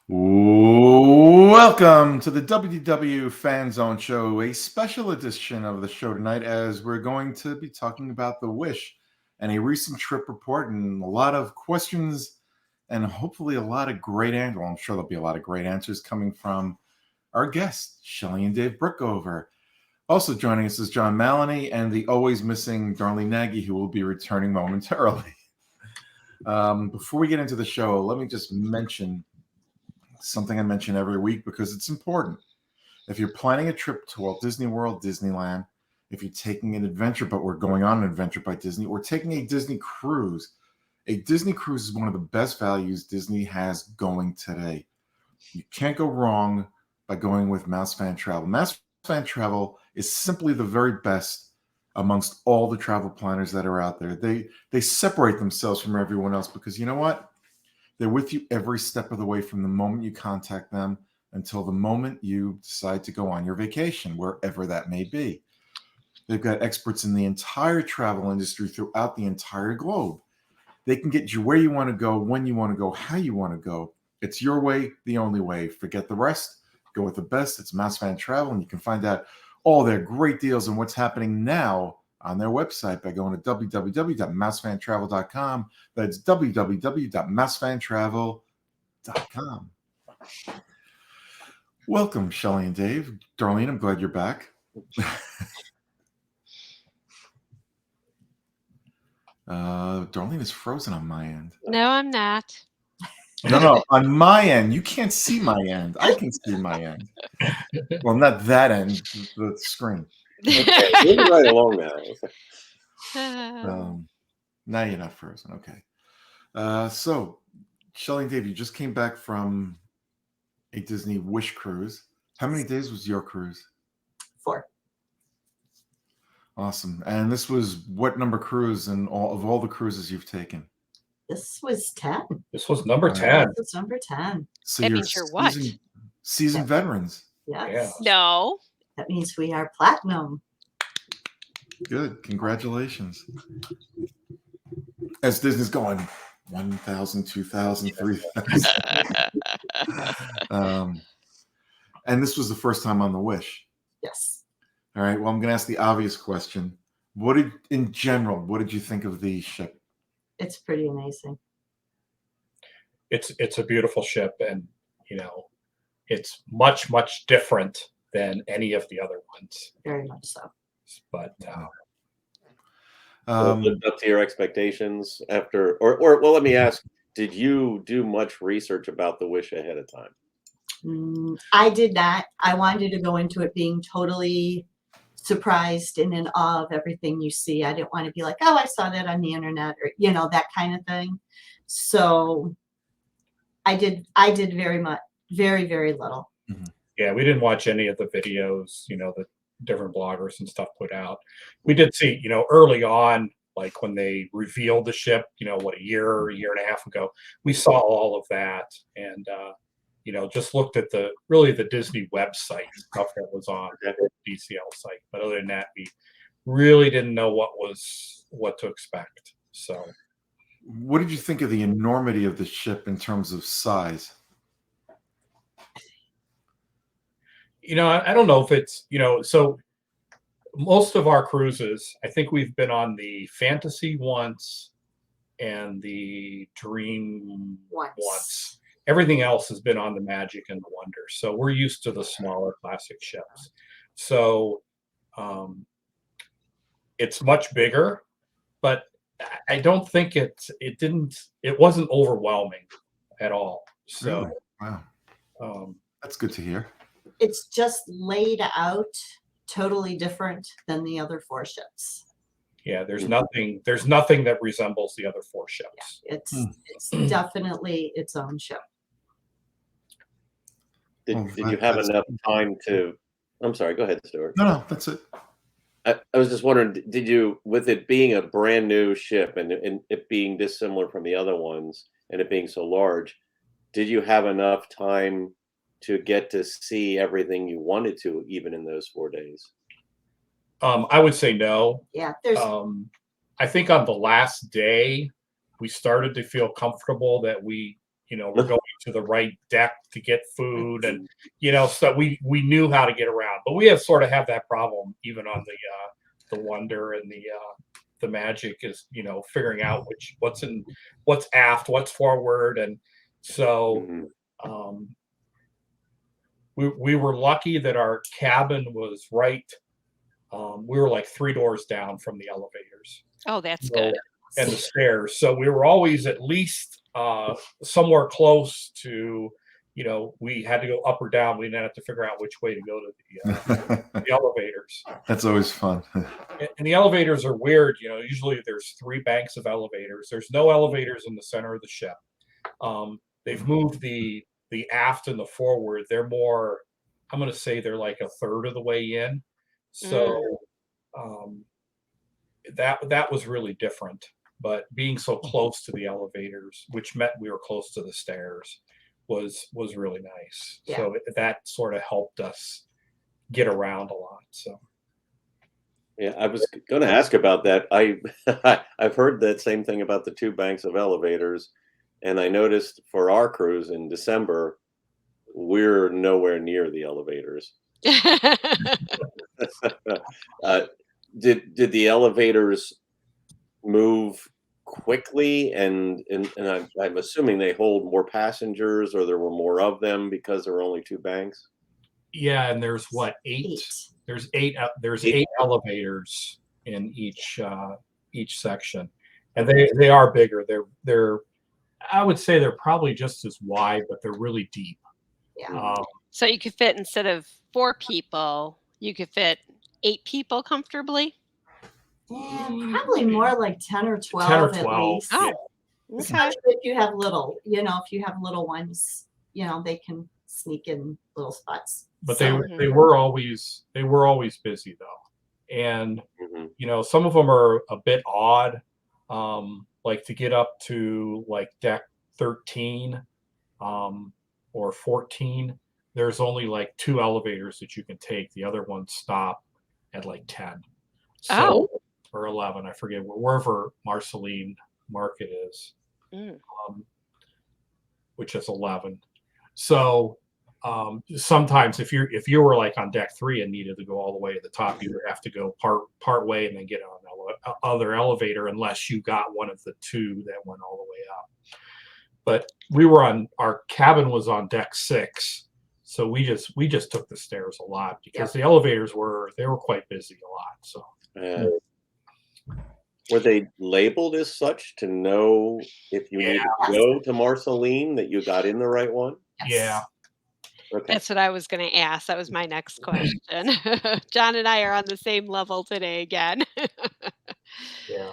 Welcome to the WDW Fan Zone Show, a special edition of the show tonight, as we're going to be talking about The Wish and a recent trip report and a lot of questions and hopefully a lot of great answers. Well, I'm sure there'll be a lot of great answers coming from our guests, Shelly and Dave Brookover. Also joining us is John Maloney and the always missing Darlene Nagy, who will be returning momentarily. Before we get into the show, let me just mention something I mention every week because it's important. If you're planning a trip to Walt Disney World, Disneyland, if you're taking an adventure, but we're going on an adventure by Disney, or taking a Disney cruise is one of the best values Disney has going today. You can't go wrong by going with Mouse Fan Travel. Mouse Fan Travel is simply the very best amongst all the travel planners that are out there. They separate themselves from everyone else because you know what? They're with you every step of the way from the moment you contact them until the moment you decide to go on your vacation, wherever that may be. They've got experts in the entire travel industry throughout the entire globe. They can get you where you want to go, when you want to go, how you want to go. It's your way, the only way. Forget the rest. Go with the best. It's Mouse Fan Travel, and you can find out all their great deals and what's happening now on their website by going to www.mousefantravel.com. That's www.mousefantravel.com. Welcome, Shelly and Dave. Darlene, I'm glad you're back. Darlene is frozen on my end. No, I'm not. No, on my end. You can't see my end. I can see my end. Well, not that end, the screen. Okay, moving right along now. Now you're not frozen. Okay. So, Shelly and Dave, you just came back from a Disney Wish cruise. How many days was your cruise? 4. Awesome. And this was what number cruise in all the cruises you've taken? This was 10. This was number 10. This was number 10. So That means you're what? Seasoned veterans. Yes. Yeah. No. That means we are platinum. Good. Congratulations. As Disney's going 1,000, 2,000, 3,000. And this was the first time on the Wish. Yes. All right. Well, I'm going to ask the obvious question. In general, what did you think of the ship? It's pretty amazing. It's a beautiful ship, and it's much different than any of the other ones. Very much so. But Lived up to your expectations after, or well, let me ask: did you do much research about the Wish ahead of time? I did not. I wanted to go into it being totally surprised and in awe of everything you see. I didn't want to be like, oh, I saw that on the internet, or that kind of thing. So I did very, very little. Mm-hmm. yeah, we didn't watch any of the videos, the different bloggers and stuff put out. We did see, early on, like when they revealed the ship, a year and a half ago, we saw all of that, and just looked at the Disney website stuff that was on the DCL site. But other than that, we really didn't know what to expect. So, what did you think of the enormity of the ship in terms of size? I don't know if it's, so most of our cruises, I think we've been on the Fantasy once and the Dream once. Everything else has been on the Magic and the Wonder. So we're used to the smaller classic ships. So it's much bigger, but I don't think it wasn't overwhelming at all. So really? Wow. That's good to hear. It's just laid out totally different than the other 4 ships. Yeah, there's nothing that resembles the other 4 ships. Yeah, it's definitely its own ship. Did you have enough time to? I'm sorry. Go ahead, Stuart. No, that's it. I was just wondering, did you, with it being a brand new ship and it being dissimilar from the other ones and it being so large, did you have enough time to get to see everything you wanted to, even in those 4 days? I would say no. Yeah, there's. I think on the last day, we started to feel comfortable that we're going to the right deck to get food, and so we knew how to get around. But we sort of have that problem even on the Wonder and the Magic is figuring out what's aft, what's forward, and so we were lucky that our cabin was right. We were like 3 doors down from the elevators. Oh, that's good. And the stairs. So we were always at least somewhere close to, we had to go up or down. We didn't have to figure out which way to go to the elevators. That's always fun. And the elevators are weird. Usually there's 3 banks of elevators. There's no elevators in the center of the ship. They've moved the aft and the forward. They're more, I'm going to say they're like a third of the way in. So that was really different. But being so close to the elevators, which meant we were close to the stairs, was really nice. Yeah. So that sort of helped us get around a lot. So Yeah, I was going to ask about that. I've heard that same thing about the 2 banks of elevators, and I noticed for our cruise in December, we're nowhere near the elevators. Did the elevators move quickly, and I'm assuming they hold more passengers, or there were more of them because there were only 2 banks? yeah, and there's what, 8? There's 8. There's 8 elevators in each section, and they are bigger. They're I would say they're probably just as wide, but they're really deep. Yeah. So you could fit, instead of 4 people, you could fit 8 people comfortably. Probably more like 10 or 12, 10 or at 12. least. Oh, okay. Especially if you have little, if you have little ones, they can sneak in little spots. But So, they were always busy though, and some of them are a bit odd. Like to get up to like deck 13 or 14, there's only like 2 elevators that you can take. The other ones stop at like 10. So, or 11, I forget, wherever Marceline Market is, which is 11. So sometimes if you were like on deck 3 and needed to go all the way to the top, you would have to go part way and then get on other elevator, unless you got one of the 2 that went all the way up. But our cabin was on deck 6, so we just took the stairs a lot because the elevators were quite busy a lot. So were they labeled as such to know if you needed to go to Marceline that you got in the right one? yeah. Okay. That's what I was going to ask. That was my next question. John and I are on the same level today again. Yeah.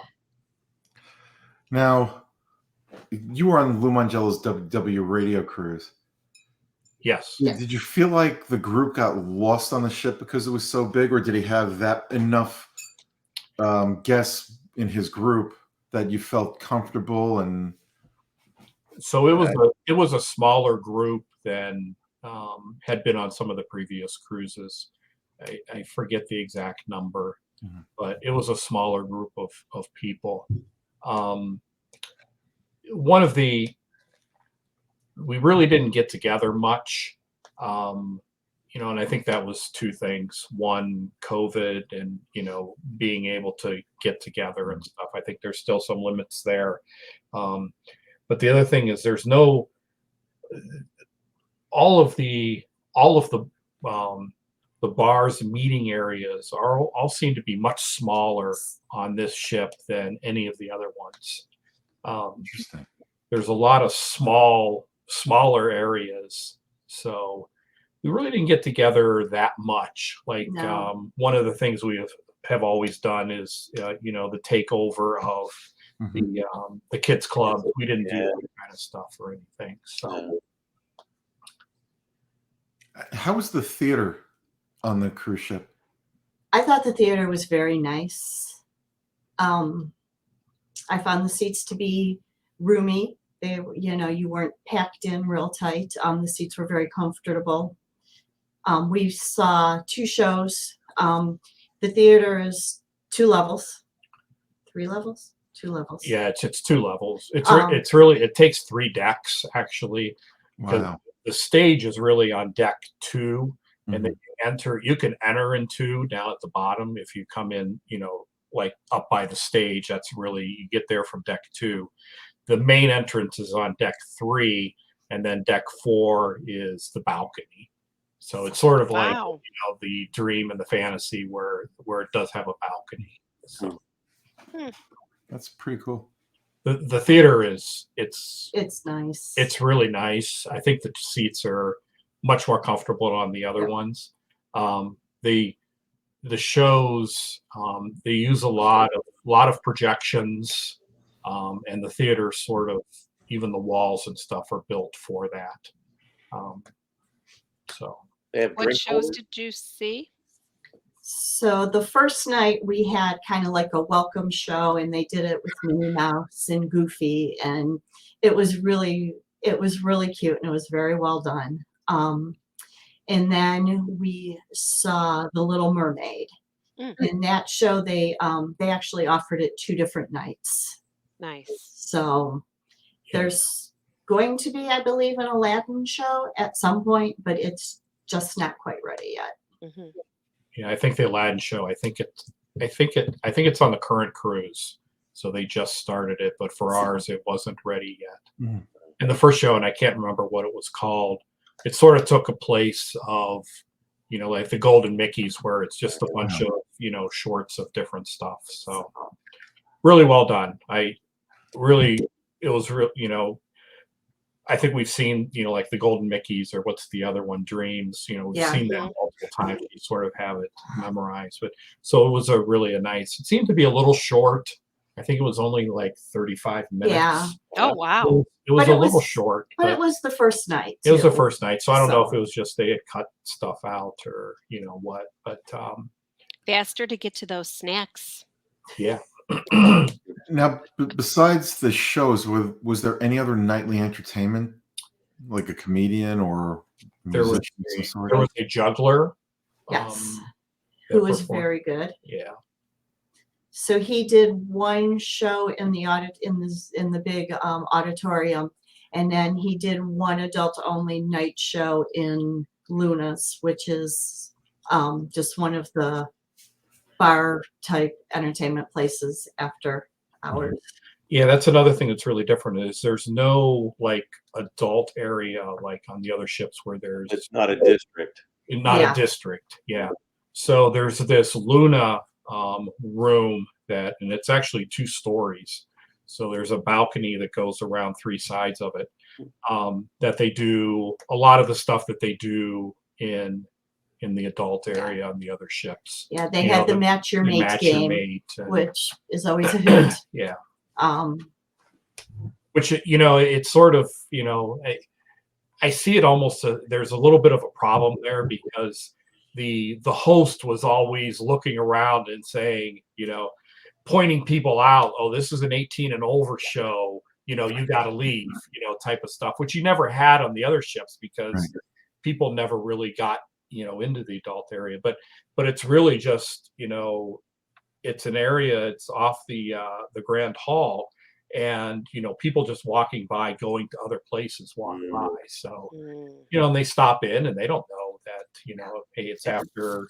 Now, you were on Lou Mangello's WDW radio cruise. Yes. Did you feel like the group got lost on the ship because it was so big, or did he have that enough guests in his group that you felt comfortable? And so it was a smaller group than had been on some of the previous cruises. I forget the exact number, but it was a smaller group of people. We really didn't get together much, and I think that was 2 things. One, COVID, and being able to get together and stuff. I think there's still some limits there, but the other thing is there's no all of the bars and meeting areas all seem to be much smaller on this ship than any of the other ones. interesting. There's a lot of smaller areas, so we really didn't get together that much. Like one of the things we have always done is the takeover of the kids club. We didn't do that kind of stuff or anything. So How was the theater on the cruise ship? I thought the theater was very nice. I found the seats to be roomy. They, you weren't packed in real tight. The seats were very comfortable. We saw 2 shows. The theater is 2 levels, 3 levels, 2 levels. Yeah, it's 2 levels. It takes 3 decks actually. because Wow. the stage is really on deck 2, and then Mhm. you can enter in 2 down at the bottom if you come in, like up by the stage. That's really, you get there from deck 2. The main entrance is on deck 3, and then deck 4 is the balcony. So it's sort of like, Wow. the dream and the fantasy where it does have a balcony. So Hmm. That's pretty cool. the theater it's nice. really nice. I think the seats are much more comfortable on the other Yep. ones. The shows, they use a lot of projections, and the theater sort of, even the walls and stuff are built for that. So They have What drink shows holders? did you see? So the first night we had kind of like a welcome show, and they did it with Minnie Mouse and Goofy, and it was really cute, and it was very well done. And then we saw The Little Mermaid. Mm. In that show, they actually offered it 2 different nights. Nice. So there's going to be, I believe, an Aladdin show at some point, but it's just not quite ready yet. Hmm. yeah, I think the Aladdin show, I think it's on the current cruise. So they just started it, but for ours it wasn't ready yet. Mhm. And the first show, and I can't remember what it was called, it sort of took a place of, like the Golden Mickeys, where it's just a bunch of, shorts of different stuff. So really well done. It was real, I think we've seen, like the Golden Mickeys, or what's the other one, Dreams, we've Yeah. seen that multiple times. You sort of have it memorized. But so it was it seemed to be a little short. I think it was only like 35 minutes. Yeah. Oh, wow. It was But a it was- little short, But it was the first night. it was the too. first night. So I don't know if So- it was just they had cut stuff out, or what, but Faster to get to those snacks. yeah. Now, besides the shows, was there any other nightly entertainment, like a comedian or There was musician of some sort? There was a juggler. Yes. that Who was performed. very good. Yeah. So he did one show in the in the big auditorium, and then he did one adult only night show in Luna's, which is just one of the bar type entertainment places after hours. Yeah, that's another thing that's really different, is there's no like adult area like on the other ships, where there's It's not a district. not Yeah. a district. Yeah. So there's this Luna room and it's actually 2 stories. So there's a balcony that goes around 3 sides of it, that they do a lot of the stuff that they do in the adult area on the other ships. Yeah, they You had know, the match your The mate match your game, mate, and- which is always a hoot. yeah. Um, Which, it's sort of, I see it almost, there's a little bit of a problem there, because the host was always looking around and saying, pointing people out, oh, this is an 18 and over show, you got to leave, type of stuff, which you never had on the other ships, because Right. people never really got, into the adult area. But it's really just, it's an area, it's off the Grand Hall, and people just walking by, going to other places, walk by. So and they stop in, and they don't know that hey, it's after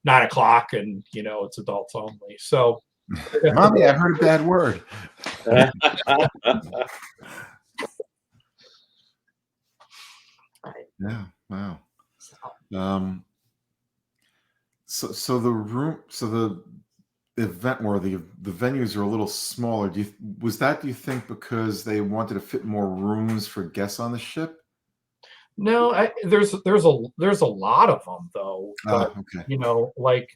9 o'clock, and it's adults only. So Mommy, I heard a bad word. Yeah. Wow. So the room, so the event, or the venues are a little smaller. Do you think because they wanted to fit more rooms for guests on the ship? no, there's a lot of them though. But, Okay. like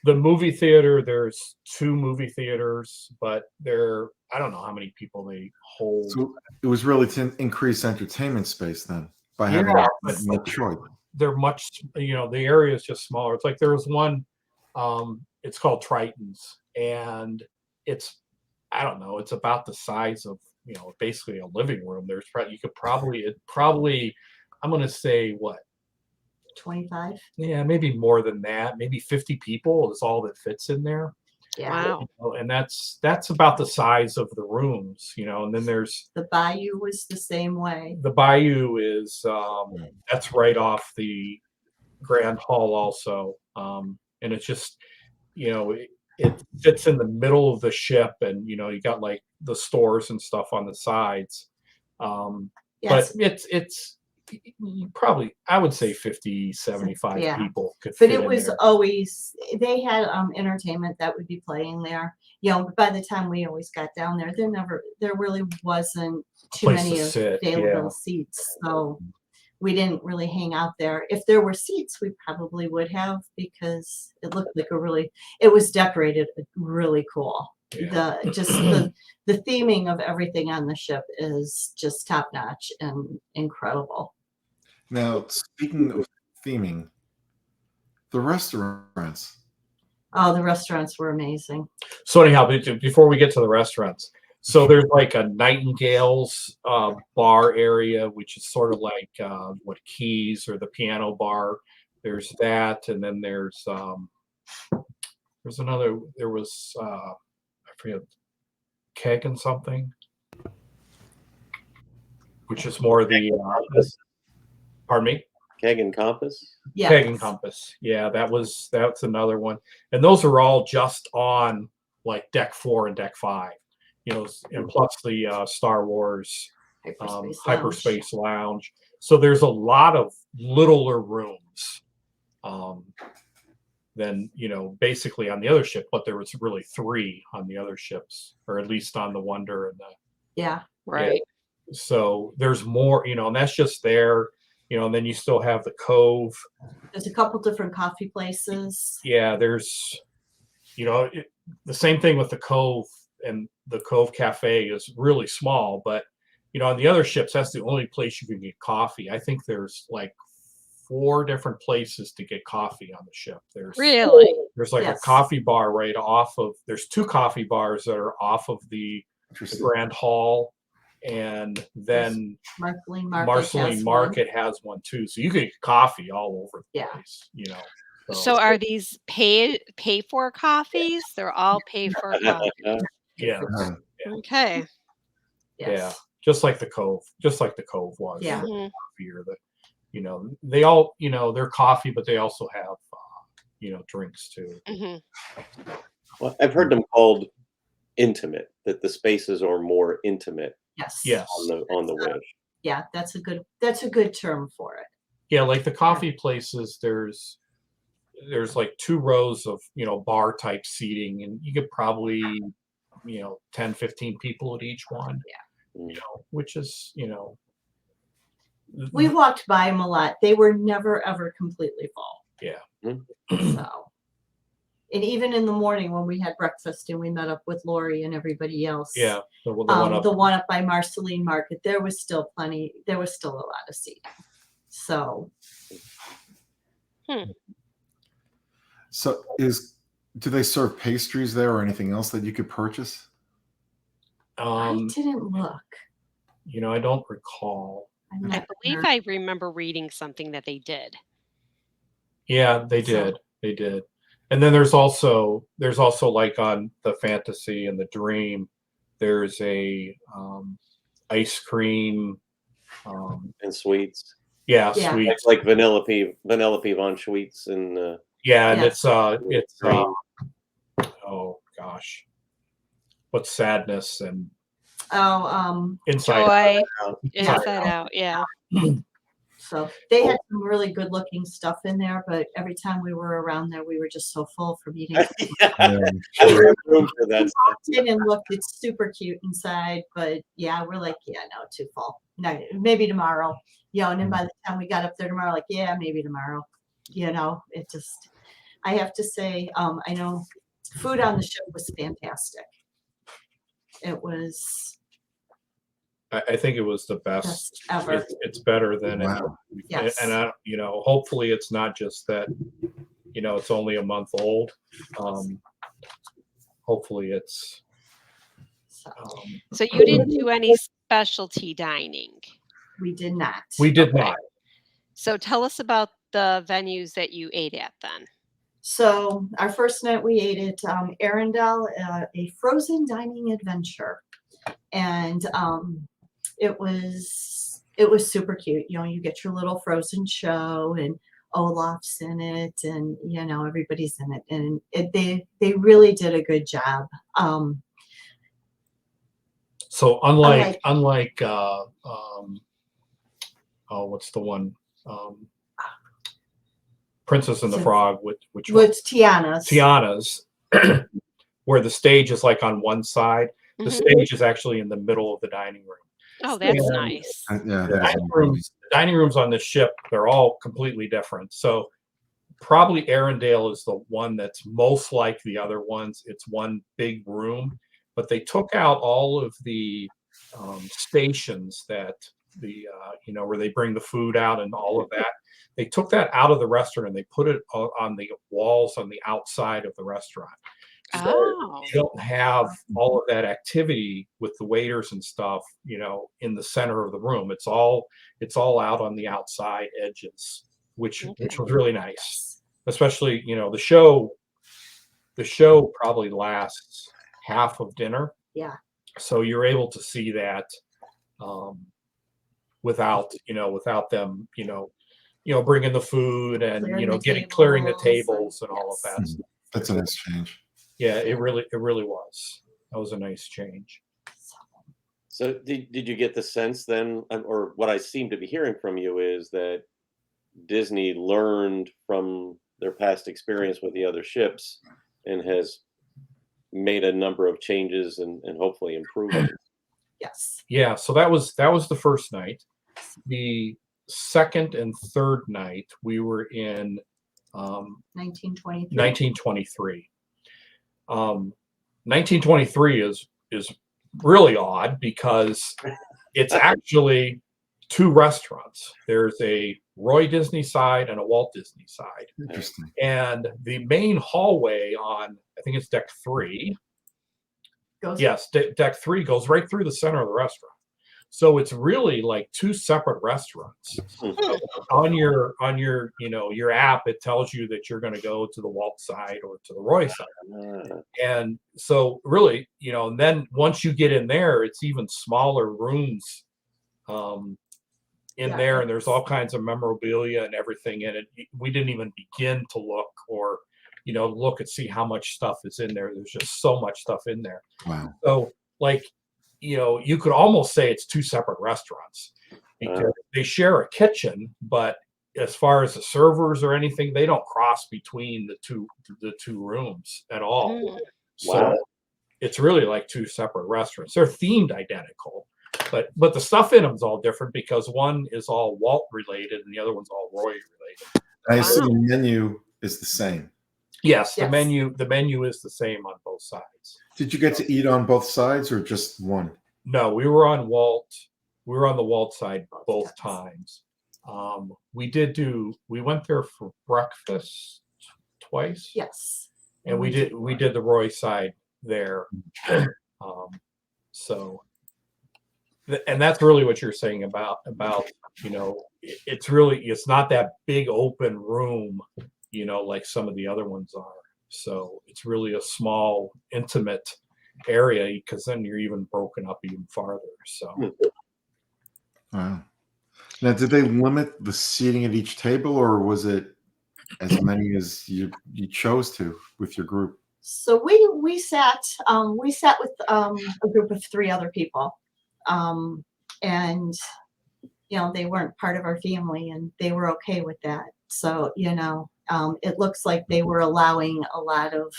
the movie theater, there's 2 movie theaters, but I don't know how many people they hold. So it was really to increase entertainment space then, by having Yeah, that much choice. They're much, the area is just smaller. It's like there was one, it's called Triton's, and it's, I don't know, it's about the size of, basically a living room. You could probably, I'm going to say what? 25. Yeah, maybe more than that. Maybe 50 people is all that fits in there. Yeah. Wow. And that's about the size of the rooms, and then there's The Bayou was the same way. the Bayou is that's right off the Grand Hall also, and it's just it fits in the middle of the ship, and you got like the stores and stuff on the sides, Yes. but it's probably, I would say 50, 75 Yeah. people could But fit it in was there. always, they had entertainment that would be playing there. By the time we always got down there, there really wasn't too Place many to sit, available seats. So we didn't really hang out there. If there were seats, we probably would have, because it looked like it was decorated really cool. Yeah. The theming of everything on the ship is just top notch and incredible. Now, speaking of theming, the restaurants. Oh, the restaurants were amazing. So anyhow, before we get to the restaurants, so there's like a Nightingale's bar area, which is sort of like what Keys or the piano bar. There's that, and then there's another. There was I forget, Keg and something, which is more the pardon me. Keg and Compass. Yeah. Keg and Compass. Yeah, that's another one. And those are all just on like deck 4 and deck 5. And plus the Star Wars Hyperspace Lounge. So there's a lot of littler rooms than, basically on the other ship, but there was really 3 on the other ships, or at least on the Wonder and the Yeah. Right. So there's more, and that's just there. And then you still have the Cove. There's a couple different coffee places. Yeah, there's, the same thing with the Cove, and the Cove Cafe is really small, but, on the other ships, that's the only place you can get coffee. I think there's like 4 different places to get coffee on the ship. Really? There's like Yes. a coffee bar right off of, there's 2 coffee bars that are off of the Grand Hall. And then Marceline Market has one too. So you can get coffee all over the Yeah. place, So are these pay for coffees? They're all pay for coffee. yeah. Okay. Yeah. Just like the Cove was. Yeah. The Mhm. coffee or they all, they're coffee, but they also have, drinks too. Mhm. Well, I've heard them called intimate, that the spaces are more intimate Yes. Yes. on the Wish. Yeah, that's a good term for it. Yeah. Like the coffee places, there's like 2 rows of, bar type seating, and you could probably, 10, 15 people at each one. Yeah. Which is, We walked by them a lot. They were never ever completely full. Yeah. So, and even in the morning when we had breakfast and we met up with Lori and everybody else. Yeah. The one up. By Marceline Market, there was still a lot of seating. So. So do they serve pastries there or anything else that you could purchase? I didn't look. I don't recall. I believe I remember reading something that they did. Yeah, they did. They did. And then there's also like on the Fantasy and the Dream, there's a ice cream And sweets. Yeah. sweets. Like Vanellope von Schweetz and And Yeah. it's oh gosh. What's Sadness and Inside Joy. Out. Inside Out. Yeah. So they had some really good looking stuff in there, but every time we were around there, we were just so full from eating. Yeah, I don't have room for that stuff. Walked in and looked, it's super cute inside, but yeah, we're like, yeah, no, too full. No, maybe tomorrow. And then by the time we got up there tomorrow, like, yeah, maybe tomorrow. It just, I have to say, I know food on the ship was fantastic. It was I think it was the best best ever. It's better than Wow. Yes. and hopefully it's not just that it's only a month old. Hopefully it's So you didn't do any specialty dining. We did not. we did Okay. not. So tell us about the venues that you ate at then. So our first night we ate at Arendelle, a frozen dining adventure, and it was super cute. You know, you get your little frozen show, and Olaf's in it, and you know everybody's in it, and they really did a good job. So unlike what's the one? Princess and the Frog, which one? With Tiana's. Tiana's, where the stage is like on one side. The stage is actually in the middle of the dining room. Oh, that's nice. Yeah, The dining rooms on this ship, they're all completely different. So probably Arendelle is the one that's most like the other ones. It's one big room, but they took out all of the stations that where they bring the food out and all of that. They took that out of the restaurant and they put it on the walls on the outside of the restaurant. So you don't have all of that activity with the waiters and stuff, you know, in the center of the room. It's all out on the outside edges, which was really nice. Especially, you know, the show probably lasts half of dinner. Yeah. So you're able to see that without them, bringing the food and clearing the tables and all of that. That's a nice change. Yeah, it really was. That was a nice change. So did you get the sense then, or what I seem to be hearing from you is that Disney learned from their past experience with the other ships and has made a number of changes and hopefully improvements? Yes. Yeah, so that was the first night. The second and third night we were in 1923. 1923 is really odd because it's actually two restaurants. There's a Roy Disney side and a Walt Disney side. Interesting. And the main hallway on, I think it's deck 3. Deck 3 goes right through the center of the restaurant. So it's really like two separate restaurants. On your your app, it tells you that you're going to go to the Walt side or to the Roy side. And so really, and then once you get in there, it's even smaller rooms there, and there's all kinds of memorabilia and everything in it. We didn't even begin to look or look and see how much stuff is in there. There's just so much stuff in there. Wow. So you could almost say it's two separate restaurants because they share a kitchen, but as far as the servers or anything, they don't cross between the two rooms at all. So it's really like two separate restaurants. They're themed identical, but the stuff in them is all different because one is all Walt related and the other one's all Roy related. I assume the menu is the same. Yes, the menu is the same on both sides. Did you get to eat on both sides or just one? No, we were on Walt. We were on the Walt side both times. We went there for breakfast twice. Yes. And we did the Roy side there. And that's really what you're saying about it's not that big open room, like some of the other ones are. So it's really a small, intimate area because then you're even broken up even farther. So wow. Now, did they limit the seating at each table, or was it as many as you chose to with your group? So we sat with a group of 3 other people, and they weren't part of our family, and they were okay with that. So it looks like they were allowing a lot of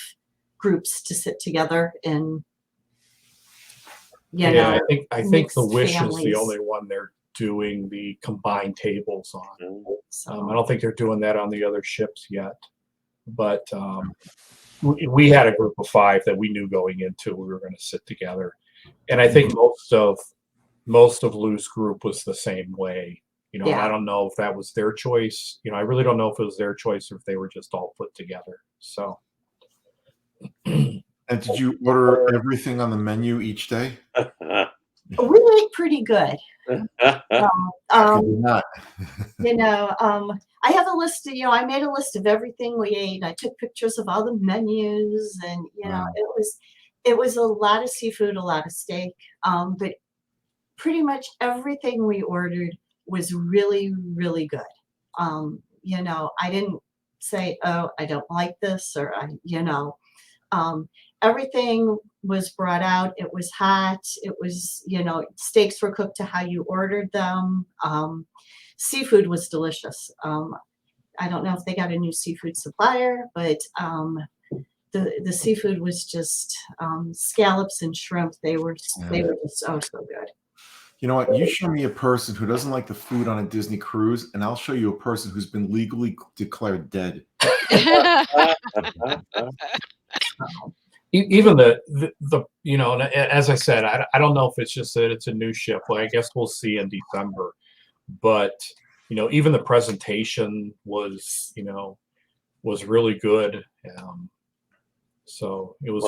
groups to sit together and I think the Wish families. is the only one they're doing the combined tables on. I don't think they're doing that on the other ships yet, but we had a group of 5 that we knew going into we were going to sit together, and I think most of Lou's group was the same way. And I don't know if that was their choice. I really don't know if it was their choice or if they were just all put together. So. And did you order everything on the menu each day? We ate pretty good. Not. I I have a list of, I made a list of everything we ate. I took pictures of all the menus, and Wow. it was a lot of seafood, a lot of steak. But pretty much everything we ordered was really, really good. I didn't say, oh, I don't like this, or everything was brought out. It was hot. It was, steaks were cooked to how you ordered them. Seafood was delicious. I don't know if they got a new seafood supplier, but the seafood was just scallops and shrimp. They were just so good. You know what? You show me a person who doesn't like the food on a Disney cruise, and I'll show you a person who's been legally declared dead. Even the and as I said, I don't know if it's just that it's a new ship. Well, I guess we'll see in December. But even the presentation was really good. So it was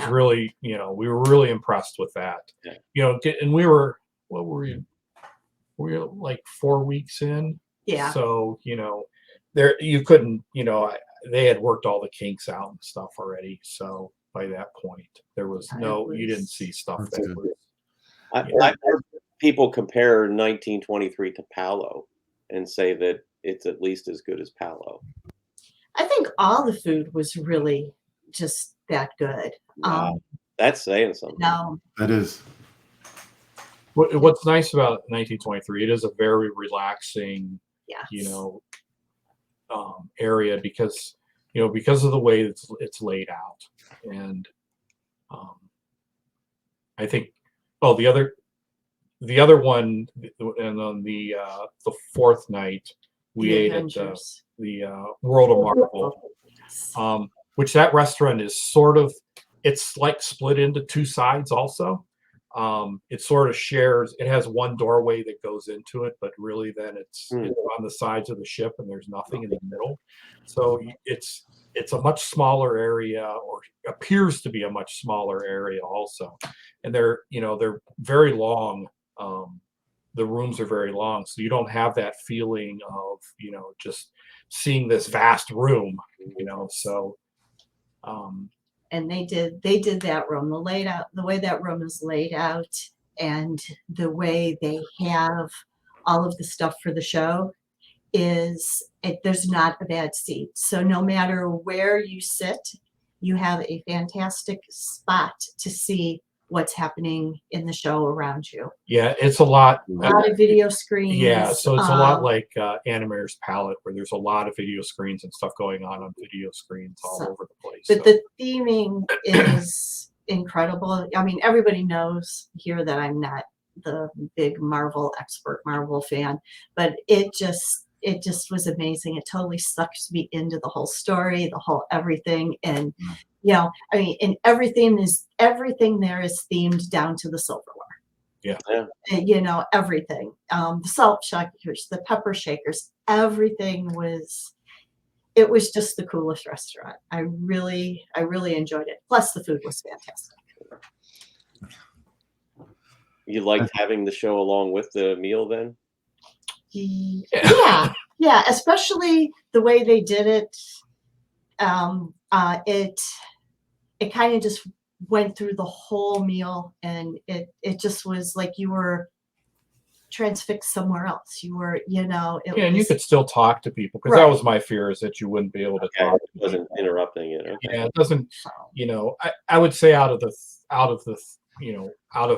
really we were really impressed with that. Yeah. And we were we were like 4 weeks in. Yeah. So there you couldn't they had worked all the kinks out and stuff already. So by that point there was you didn't see stuff that was. I've heard people compare 1923 to Palo and say that it's at least as good as Palo. I think all the food was really just that good. Wow. That's saying something. No, That is. What's nice about 1923, it is a very relaxing, yes. Area because of the way it's laid out, and I think the other one, and on the fourth night we ate at the World of Marvel, which that restaurant is it's like split into two sides also. It sort of shares. It has one doorway that goes into it, but really then it's on the sides of the ship, and there's nothing in the middle. So it's a much smaller area, or appears to be a much smaller area also. And they're very long. The rooms are very long, so you don't have that feeling of just seeing this vast room. So. And they did that room, the way that room is laid out, and the way they have all of the stuff for the show there's not a bad seat. So no matter where you sit, you have a fantastic spot to see what's happening in the show around you. Yeah, it's a lot of video screens. Yeah, so it's a lot like Animator's Palette, where there's a lot of video screens and stuff going on video screens all over the place. But the theming is incredible. I mean, everybody knows here that I'm not the big Marvel expert, Marvel fan, but it just was amazing. It totally sucks me into the whole story, the whole everything. And I mean, and everything there is themed down to the silverware. Yeah. Everything. The salt shakers, the pepper shakers, everything was just the coolest restaurant. I really enjoyed it. Plus the food was fantastic. You liked having the show along with the meal then? Yeah, especially the way they did it. It kind of just went through the whole meal, and it just was like you were transfixed somewhere else. You were, and you could still talk to people, because that was my fear, is that you wouldn't be able to talk. It wasn't interrupting it. Okay. Yeah, it doesn't. I would say out of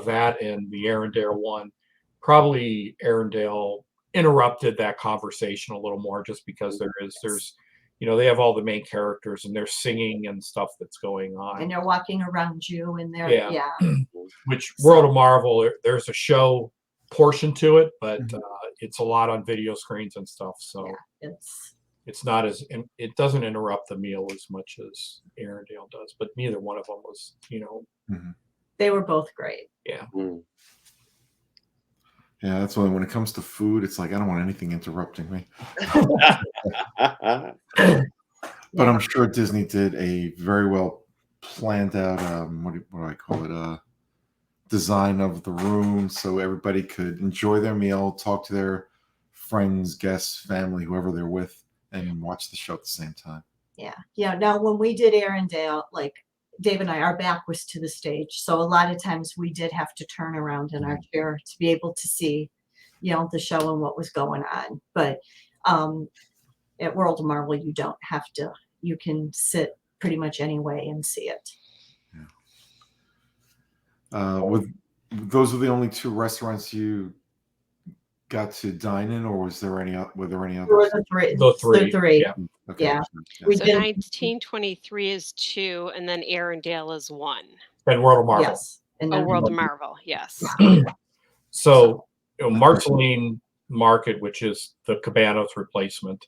that and the Arendelle one, probably Arendelle interrupted that conversation a little more, just because there's they have all the main characters and they're singing and stuff that's going on, and they're walking around you, and they're which World of Marvel, there's a show portion to it, but it's a lot on video screens and stuff, so it's not it doesn't interrupt the meal as much as Arendelle does, but neither one of them was they were both great. Yeah, that's when it comes to food, it's like I don't want anything interrupting me. But I'm sure Disney did a very well planned out what do I call it, design of the room, so everybody could enjoy their meal, talk to their friends, guests, family, whoever they're with, and watch the show at the same time. Yeah. Now, when we did Arendelle, like Dave and I, our back was to the stage, so a lot of times we did have to turn around in our chair to be able to see, the show and what was going on. But at World of Marvel, you don't have to. You can sit pretty much any way and see it. With those were the only 2 restaurants you got to dine in, or was there were there any There were others? the three. Yeah. Okay, Yeah. sure. We So did. 1923 is 2, and then Arendelle is 1. And World of Marvel. Yes. And Oh, then World of Marvel, yes. So, Marceline Market, which is the Cabanos replacement,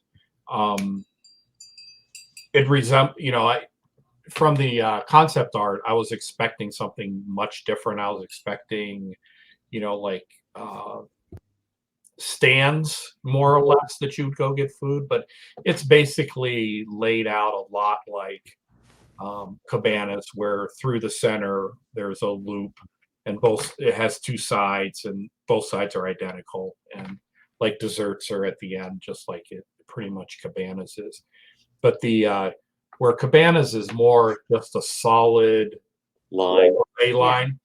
it resembles, from the concept art, I was expecting something much different. I was expecting, like stands more or less that you would go get food, but it's basically laid out a lot like Cabanas, where through the center there's a loop, and it has 2 sides, and both sides are identical, and like desserts are at the end, just like it pretty much Cabanas is. But the where Cabanas is more just a solid Line. A line.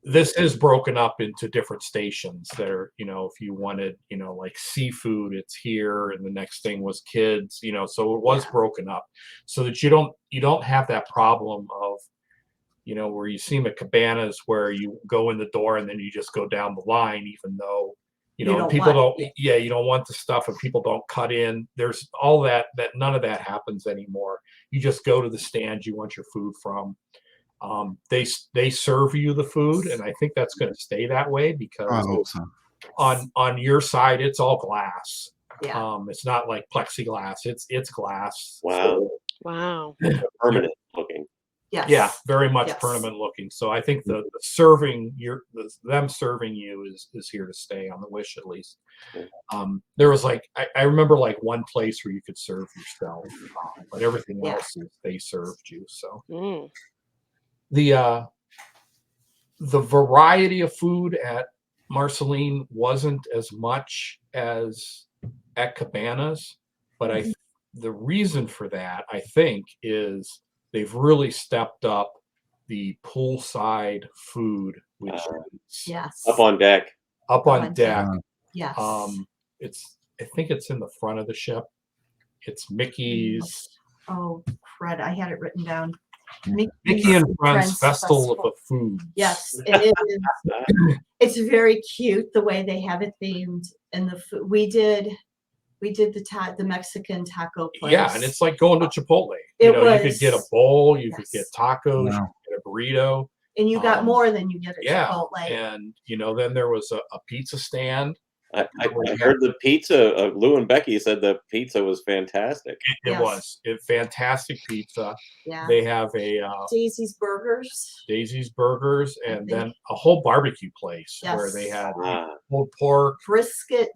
This is broken up into different stations that are, if you wanted, like seafood, it's here, and the next thing was kids, so it was broken up so that you don't have that problem of, where you see them at Cabanas where you go in the door and then you just go down the line, even though, people don't, you don't want the stuff and people don't cut in. There's all that none of that happens anymore. You just go to the stand you want your food from. They serve you the food, and I think that's going to stay that way because I hope so. on your side it's all glass. Yeah. It's not like plexiglass. It's glass. Wow. Wow. Permanent looking. Yes. Yeah, very much Yes. permanent looking. So I think the serving them serving you is here to stay on the Wish, at least. There was I remember one place where you could serve yourself, but everything else is they served you. So the variety of food at Marceline wasn't as much as at Cabanas, but the reason for that, I think, is they've really stepped up the poolside food, which is Yes. Up on deck. up on deck. Yes. I think it's in the front of the ship. It's Mickey's. Oh, crud. I had it written down. Mickey and Friends Festival of the Food. Yes, it is. It's very cute the way they have it themed, and the food we did the Mexican taco place. Yeah, and it's like going to Chipotle. You could get a bowl, you could get tacos, Wow. you could get a burrito, and you got more than you get at Chipotle. and then there was a pizza stand. I heard the pizza. Lou and Becky said the pizza was fantastic. It was fantastic pizza. Yeah. They have a Daisy's Burgers, and then a whole barbecue place where they had pulled pork, brisket,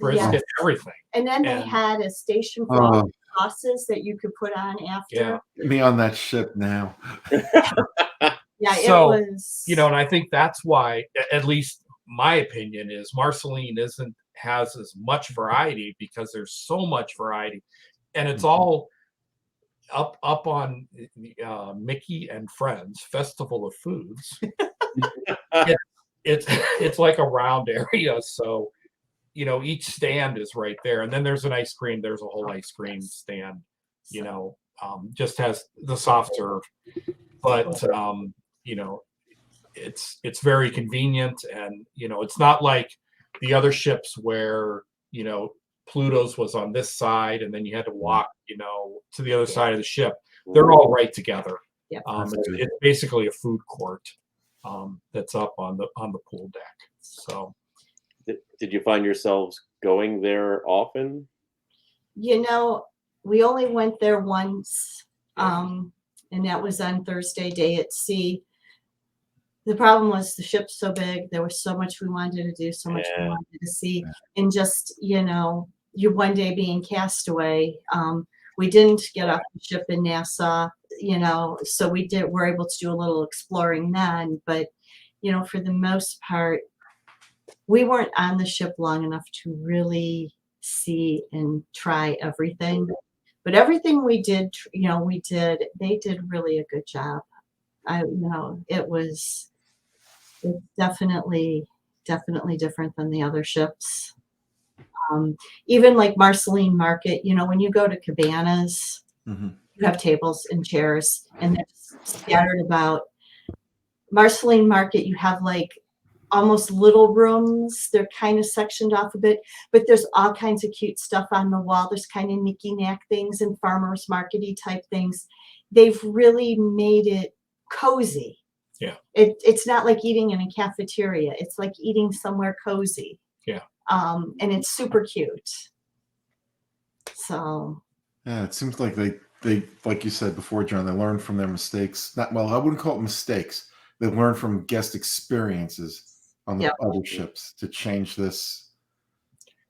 everything. And then they had a station for all the sauces that you could put on after. Yeah. Get me on that ship now. Yeah, So, it was. and I think that's why, at least my opinion is, Marceline has as much variety because there's so much variety, and it's all up on Mickey and Friends Festival of Foods. It's like a round area, so each stand is right there, and then there's an ice cream. There's a whole ice cream stand. Just has the soft serve, but it's very convenient, and it's not like the other ships where Pluto's was on this side and then you had to walk to the other side of the ship. They're all right together. Yep. It's basically a food court that's up on the pool deck. So Did you find yourselves going there often? We only went there once, and that was on Thursday day at sea. The problem was the ship's so big. There was so much we wanted to do, so much we wanted to see. And just, you one day being cast away. We didn't get off the ship in Nassau, so we're able to do a little exploring then. But, for the most part, we weren't on the ship long enough to really see and try everything. But everything we did, they did really a good job. It's definitely different than the other ships. Even like Marceline Market, when you go to cabanas, you have tables and chairs, and they're scattered about. Marceline Market, you have like almost little rooms. They're kind of sectioned off a bit, but there's all kinds of cute stuff on the wall. There's kind of knicky-knack things and farmers market-y type things. They've really made it cozy. Yeah. It's not like eating in a cafeteria. It's like eating somewhere cozy. Yeah. And it's super cute. So. Yeah, it seems like they like you said before, John, they learn from their mistakes. I wouldn't call it mistakes. They learn from guest experiences on the other ships to change this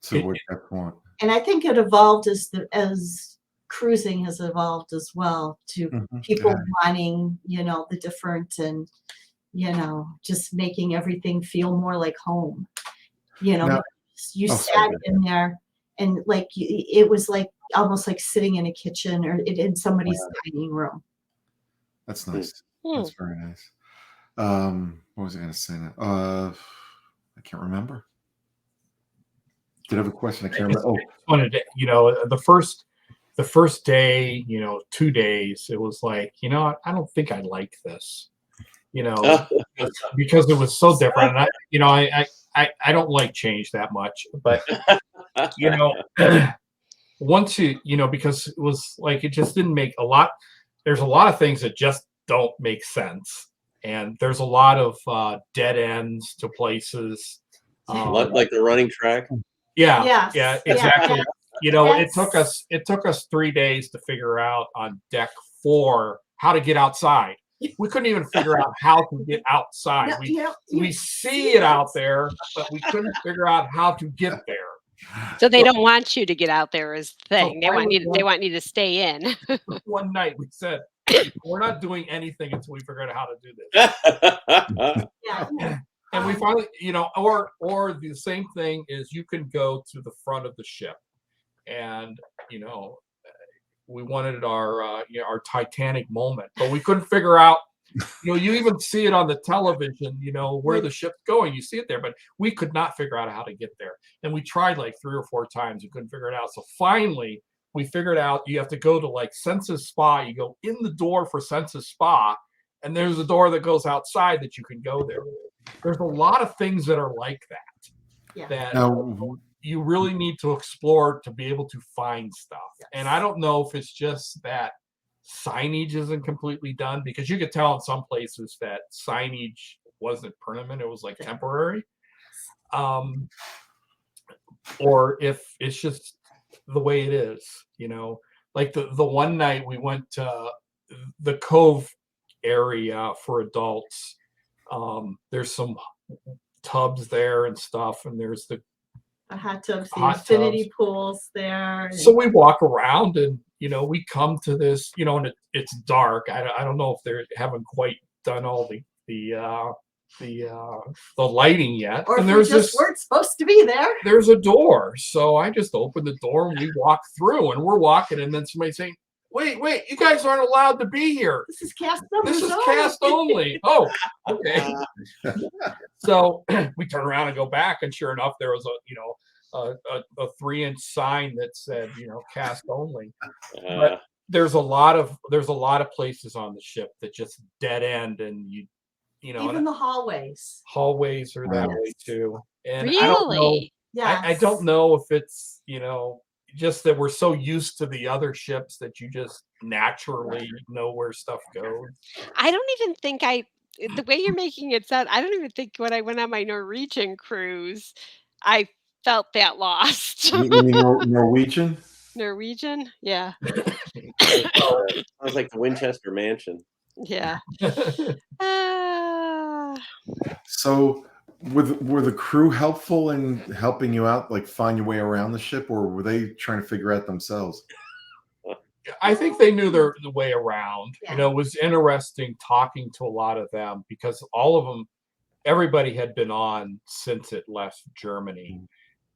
to what they want. And I think it evolved as cruising has evolved as well to people wanting, the different and, just making everything feel more like home. Now, you sat in there and like it was like almost like sitting in a kitchen or in somebody's dining room. That's nice. That's very nice. What was I going to say now? I can't remember. Did I have a question? I can't remember. Oh, wanted to, the first day, 2 days, it was like, I don't think I like this, because it was so different. And I don't like change that much, but once because it was like, it just didn't make there's a lot of things that just don't make sense. And there's a lot of dead ends to places. Like the running track? Yeah, exactly. It took us 3 days to figure out on deck 4 how to get outside. We couldn't even figure out how to get outside. We see it out there, but we couldn't figure out how to get there. So they don't want you to get out there is the thing. They want you to stay in. One night we said, we're not doing anything until we figure out how to do this. And we finally, or the same thing is you can go to the front of the ship, and we wanted our Titanic moment, but we couldn't figure out. You even see it on the television, where the ship's going. You see it there, but we could not figure out how to get there. And we tried like 3 or 4 times. We couldn't figure it out. So finally, we figured out you have to go to like Senses Spa. You go in the door for Senses Spa, and there's a door that goes outside that you can go there. There's a lot of things that are like that. That you really need to explore to be able to find stuff. And I don't know if it's just that signage isn't completely done, because you could tell in some places that signage wasn't permanent, it was like temporary, or if it's just the way it is, like the one night we went to the Cove area for adults. There's some tubs there and stuff, and there's the hot tubs, the infinity pools there. So we walk around, and we come to this, and it's dark. I don't know if they haven't quite done all the lighting yet. Or and if we just weren't supposed to be there. There's a door, so I just opened the door and we walk through, and we're walking, and then somebody saying, Wait, you guys aren't allowed to be here. This is cast only. This is cast only. Oh, okay. So we turn around and go back, and sure enough, there was a 3-inch sign that said, cast only. But there's a lot of places on the ship that just dead end, and even the hallways. Hallways are that way too. And really? I don't know. Yes. I don't know if it's just that we're so used to the other ships that you just naturally know where stuff goes. I don't even think the way you're making it sound, I don't even think when I went on my Norwegian cruise, I felt that lost. You mean Norwegian? Norwegian? Yeah. Sounds like the Winchester Mansion. Yeah. So were the crew helpful in helping you out, like find your way around the ship, or were they trying to figure out themselves? I think they knew the way around. Yeah. It was interesting talking to a lot of them, because all of them, everybody had been on since it left Germany.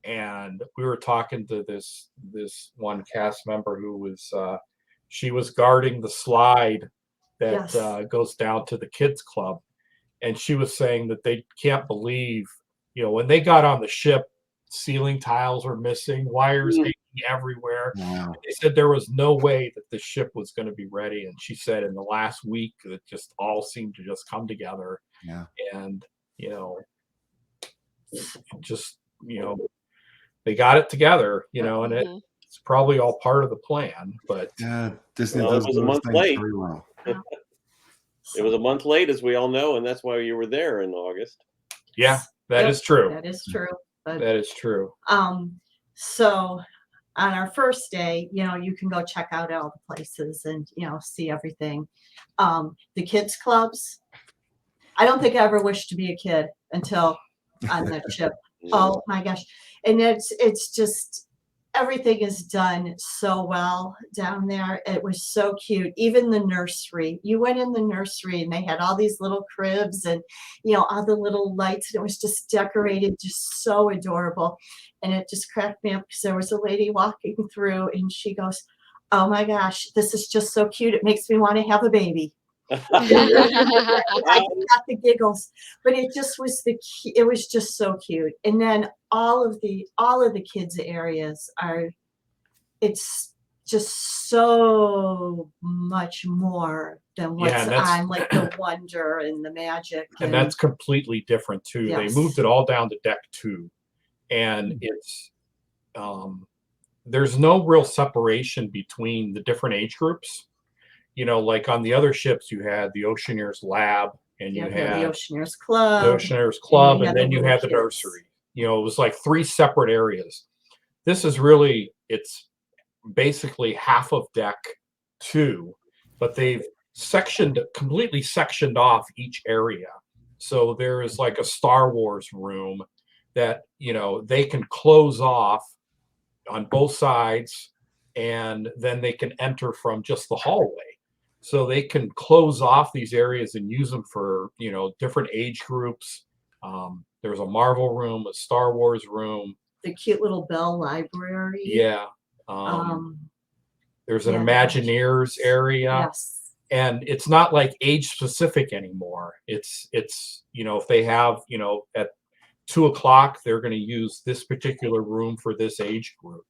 and we were talking to this one cast member who was she was guarding the slide that Yes. goes down to the kids club, and she was saying that they can't believe, when they got on the ship, ceiling tiles were missing, wires hanging everywhere. Wow. They said there was no way that the ship was going to be ready, and she said in the last week it just all seemed to just come together. Yeah. And just they got it together, and it's probably all part of the plan. But Yeah, Disney Well, does it was a those month things late. very well. It was a month late, as we all know, and that's why you were there in August. yeah, that is true. That is true. But, That is true. so on our first day, you can go check out all the places and, see everything. The kids clubs, I don't think I ever wished to be a kid until on that ship. Oh my gosh. And it's just, everything is done so well down there. It was so cute. Even the nursery, you went in the nursery and they had all these little cribs and, all the little lights, and it was just decorated, just so adorable. And it just cracked me up because there was a lady walking through and she goes, "Oh my gosh, this is just so cute. It makes me want to have a baby." I got the giggles, but it just was it was just so cute. And then all of the kids areas it's just so much more than what's on like the Wonder and the Magic, and that's completely different too. Yes. They moved it all down to deck 2, and it's there's no real separation between the different age groups. Like on the other ships, you had the Oceaneers Lab, and you had the Oceaneers Club, and then you had the nursery. It was like 3 separate areas. This is really, it's basically half of deck 2, but they've completely sectioned off each area. So there is like a Star Wars room that, they can close off on both sides, and then they can enter from just the hallway. So they can close off these areas and use them for, different age groups. There's a Marvel room, a Star Wars room. The cute little Bell Library. Yeah. There's an Imagineers area. Yes. And it's not like age specific anymore. It's if they have, at 2:00, they're going to use this particular room for this age group.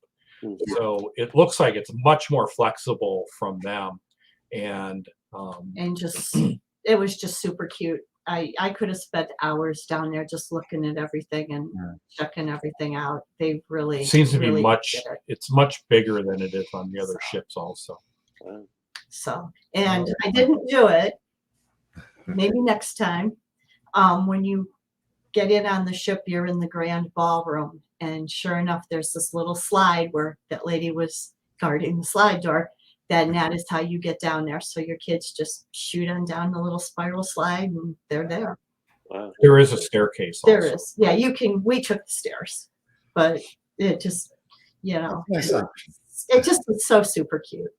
So it looks like it's much more flexible from them. And just it was just super cute. I could have spent hours down there just looking at everything and checking everything out. They really seems to be really it's much bigger than it is on the other ships also. So, and I didn't do it. Maybe next time. When you get in on the ship, you're in the grand ballroom, and sure enough, there's this little slide where that lady was guarding the slide door. That is how you get down there. So your kids just shoot on down the little spiral slide, and they're there. Wow. There is a staircase also. There is. Yeah, we took the stairs, but it just, Nice option. it just was so super cute.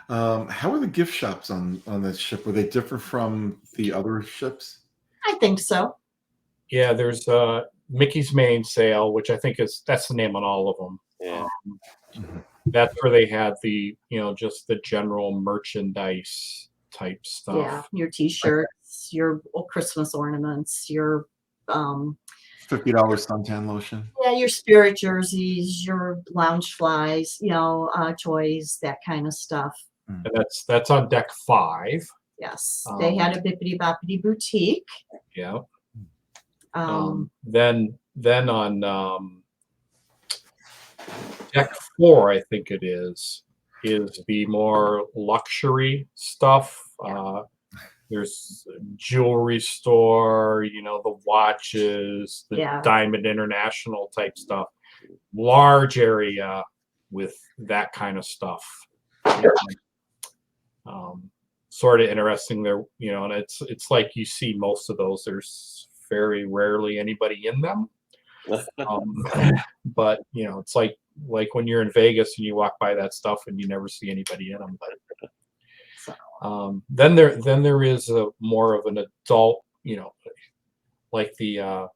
How were the gift shops on this ship? Were they different from the other ships? I think so. Yeah, there's Mickey's Main Sale, which I think that's the name on all of them. Yeah. That's where they had the, just the general merchandise type stuff. Yeah, your T-shirts, your Christmas ornaments, your $50 suntan lotion. Yeah, your spirit jerseys, your lounge flies, toys, that kind of stuff. And that's on deck 5. Yes, they had a Bippity Boppity boutique. Yeah. Then on deck 4, I think it is the more luxury stuff. There's a jewelry store, the watches, the Diamond International type stuff. Large area with that kind of stuff. Sort of interesting there, and it's like you see most of those. There's very rarely anybody in them. But it's like when you're in Vegas and you walk by that stuff and you never see anybody in them. But then there is a more of an adult, like the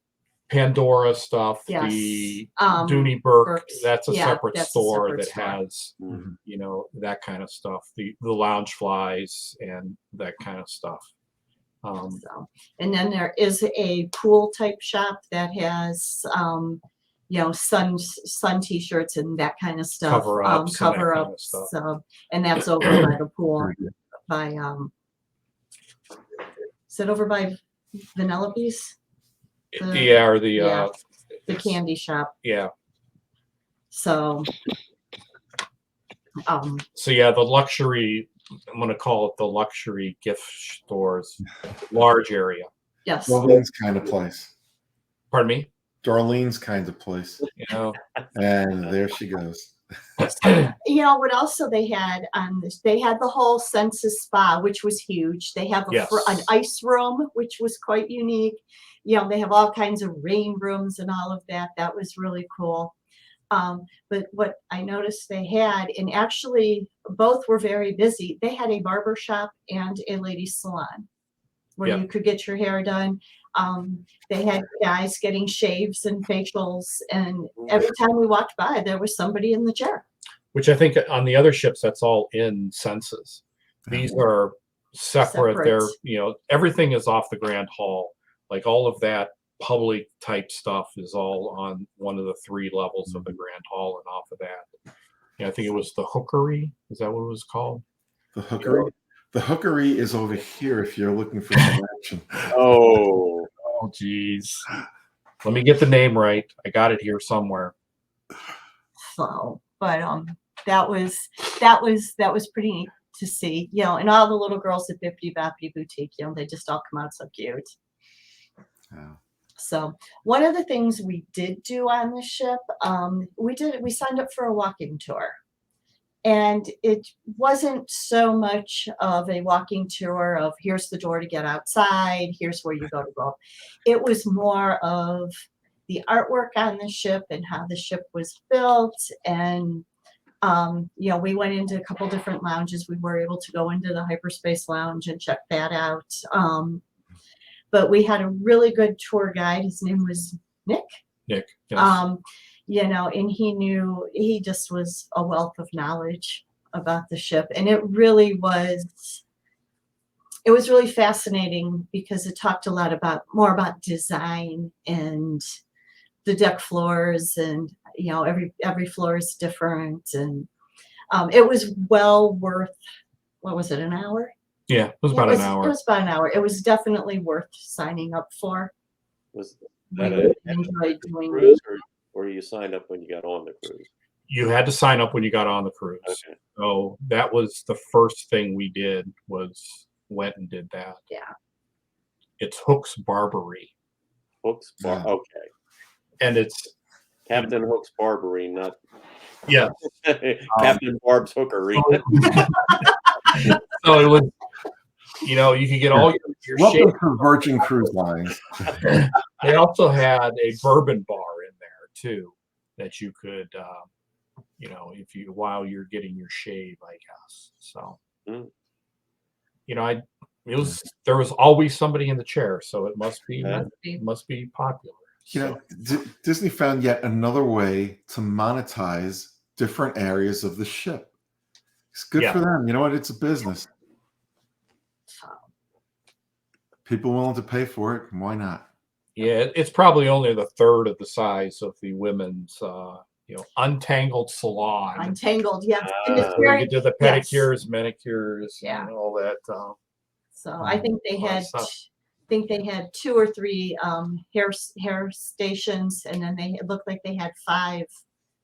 Pandora stuff, Yes. the Dooney Burke, Burke's. that's a Yeah, separate that's a store separate that store. has, Mhm. you know, that kind of stuff, the lounge flies and that kind of stuff. So, and then there is a pool type shop that has, you know, sun t-shirts and that kind of stuff. Cover-ups and that kind of Cover-ups. stuff. And that's over by the pool Very good. by, is it over by Vanellope's? Yeah, or the yeah. The candy shop. yeah. So, So yeah, the luxury, I'm gonna call it the luxury gift stores, large area. yes. Darlene's kind of place. Pardon me? Darlene's kind of place. You know, And there she goes. You know what also they had on this, they had the whole Senses Spa, which was huge. They have Yes. an ice room, which was quite unique. You know, they have all kinds of rain rooms and all of that. That was really cool. But what I noticed they had, and actually both were very busy, they had a barber shop and a ladies salon where Yep. you could get your hair done. They had guys getting shaves and facials, and every time we walked by, there was somebody in the chair. which I think on the other ships, that's all in Senses. These are separate. They're, Separate. you know, everything is off the Grand Hall. Like all of that public type stuff is all on one of the 3 levels of the Grand Hall, and off of that. Yeah, I think it was the Hookery. Is that what it was called? The hookery. The hookery is over here if you're looking for some action. Oh, Oh, geez. Let me get the name right. I got it here somewhere. So, but that was pretty neat to see, you know, and all the little girls at Bippity Boppity Boutique, you know, they just all come out so cute. Yeah. So one of the things we did do on the ship, we signed up for a walking tour. And it wasn't so much of a walking tour of here's the door to get outside, here's where you go to go. It was more of the artwork on the ship and how the ship was built. And, you know, we went into a couple different lounges. We were able to go into the hyperspace lounge and check that out. But we had a really good tour guide. His name was Nick. Nick. Yes. You know, and he just was a wealth of knowledge about the ship. And it was really fascinating because it talked a lot more about design and the deck floors, and, you know, every floor is different. And it was well worth, what was it, an hour? Yeah, it was about an hour. It was about an hour. It was definitely worth signing up for. was We that really a enjoyed doing it. cruise, or you signed up when you got on the cruise? You had to sign up when you got on the cruise. Okay. So that was the first thing we did, went and did that. Yeah. It's Hook's Barbary. Hook's Bar. Yeah. Okay, And it's, Captain Hook's Barbary, not yeah. Captain Barb's Hookery. So it was, you know, you could get all your Welcome shape. to Virgin Cruise Lines. They also had a bourbon bar in there too, that you could, you know, while you're getting your shave, I guess. So, Mm. you know, there was always somebody in the chair, so it must be popular. You know, Disney found yet another way to monetize different areas of the ship. It's good Yeah. for them. You know what? It's a business. People willing to pay for it. Why not? Yeah, it's probably only the third of the size of the women's, you know, Untangled Salon. Untangled, yes. And it's Ah. Where very, you did the yes. pedicures, manicures, Yeah. and all that. So I think they a lot of had, stuff. 2 or 3 hair stations, and then it looked like they had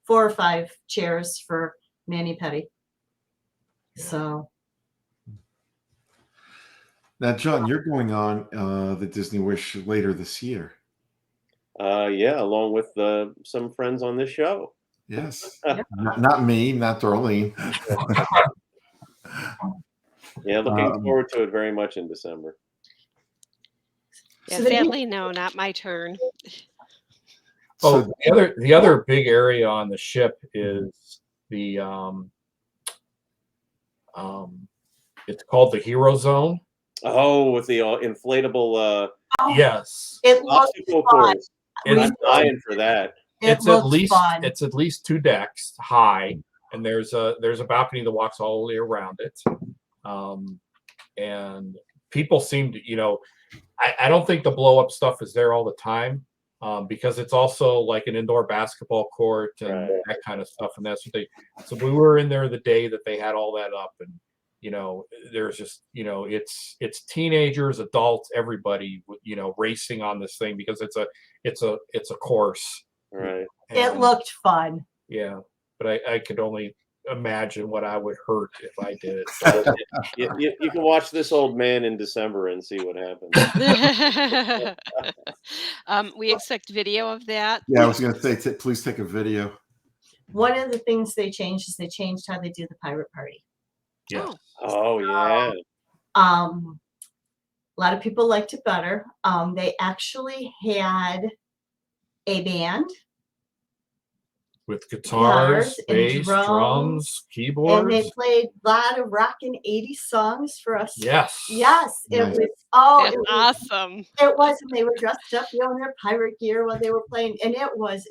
4 or 5 chairs for mani pedi. So Now, John, you're going on the Disney Wish later this year. Yeah, along with some friends on this show. Yes. Not me, not Darlene. Yeah, looking forward to it very much in December. Yeah, So then you- sadly, no, not my turn. Oh, So, the other big area on the ship is the it's called the Hero Zone. Oh, with the inflatable Yes. it looked obstacle fun. course. I'm dying for that. It's looks at least fun. it's at least 2 decks high, and there's a balcony that walks all the way around it. And people seem to, I don't think the blow up stuff is there all the time, because it's also like an indoor basketball court and that kind of stuff. And that's what so we were in there the day that they had all that up, and there's just, it's teenagers, adults, everybody, racing on this thing because it's a course. Right. It looked fun. Yeah, but I could only imagine what I would hurt if I did it. You can watch this old man in December and see what happens. We expect video of that. Yeah, I was going to say, please take a video. One of the things they changed is they changed how they do the pirate party. Yeah. Oh yeah. A lot of people liked it better. They actually had a band With guitars, and bass, drums, and they keyboards. played a lot of rockin' 80s songs for us. Yes. Yes, it Nice. was. That's awesome. It was, and they were dressed up, in their pirate gear while they were playing, and it was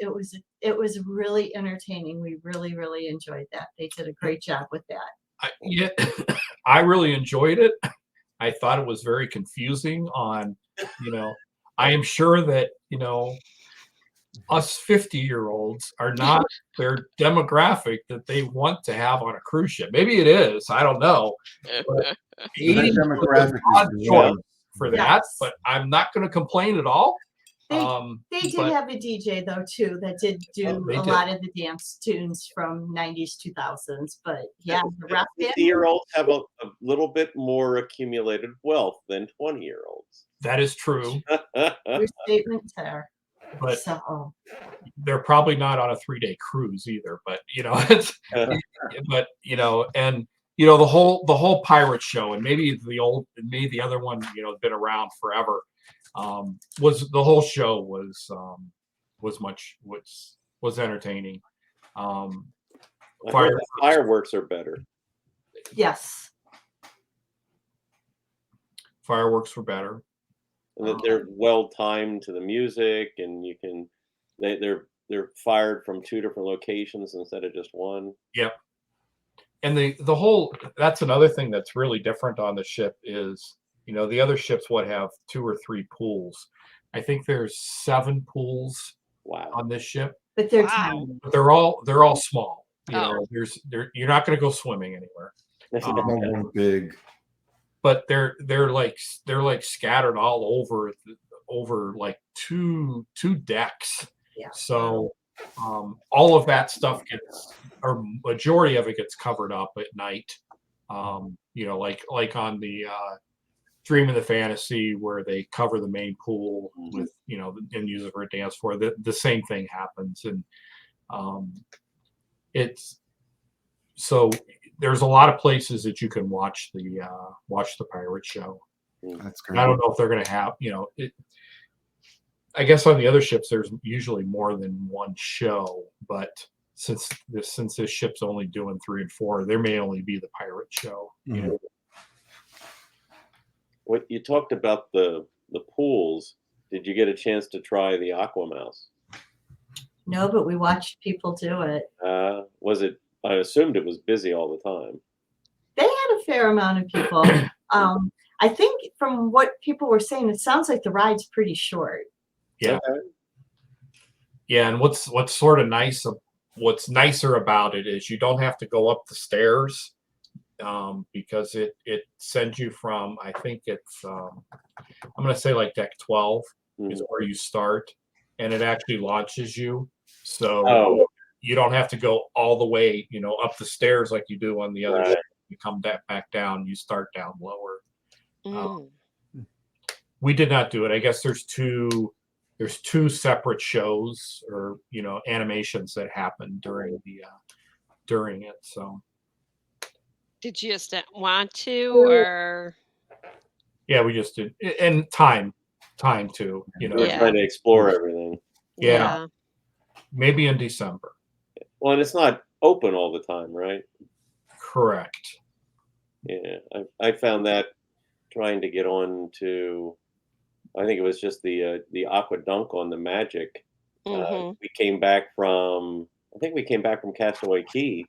really entertaining. We really, really enjoyed that. They did a great job with that. I really enjoyed it. I thought it was very confusing on, I am sure that, us 50-year-olds are not their demographic that they want to have on a cruise ship. Maybe it is. I don't know. But That 80 demographic odd is choice for that, Yes. but I'm not going to complain at all. They did but- have a DJ though too that did do they a did. lot of the dance tunes from 90s, 2000s. But yeah, the rock band. 50-year-olds have a little bit more accumulated wealth than 20-year-olds. That is true, Your statement there. but So they're probably not on a 3-day cruise either. But it's, and the whole pirate show, and maybe the other one, been around forever. Was the whole show was entertaining. Fireworks are better. yes, Fireworks were better. And that they're well timed to the music, and they're fired from 2 different locations instead of just one. Yep. And the whole, that's another thing that's really different on the ship is, the other ships would have 2 or 3 pools. I think there's 7 pools Wow. on this ship, but they're Wow. tiny. but they're all small. Oh. You're not going to go swimming anywhere. one big. But they're like scattered all over like two decks. Yeah. So all of that stuff or majority of it gets covered up at night. Like on the Dream of the Fantasy, where they cover the main pool with and use it for a dance floor. The same thing happens, and it's so. There's a lot of places that you can watch the pirate show. That's And great. I don't know if they're going to have, I guess on the other ships, there's usually more than one show, but since this ship's only doing 3 and 4, there may only be the pirate show. Mhm. What you talked about the pools, did you get a chance to try the Aqua Mouse? No, but we watched people do it. Was it? I assumed it was busy all the time. They had a fair amount of people. I think from what people were saying, it sounds like the ride's pretty short. Yeah. Okay. Yeah, and what's sort of nice, what's nicer about it is you don't have to go up the stairs, because it sends you from, I think it's I'm going to say like deck 12 is where you start, and it actually launches you. So you don't have to go all the way, up the stairs like you do on the other ship. You come back down, you start down lower. We did not do it. I guess there's two separate shows or animations that happen during it. So Did you just want to, or yeah, we just did, and time too. We're Yeah. trying to explore everything. Yeah. Maybe in December. Well, and it's not open all the time, right? I think it was just the Aqua Dunk on the Magic. Mhm. We came back from, I think we came back from Castaway Key.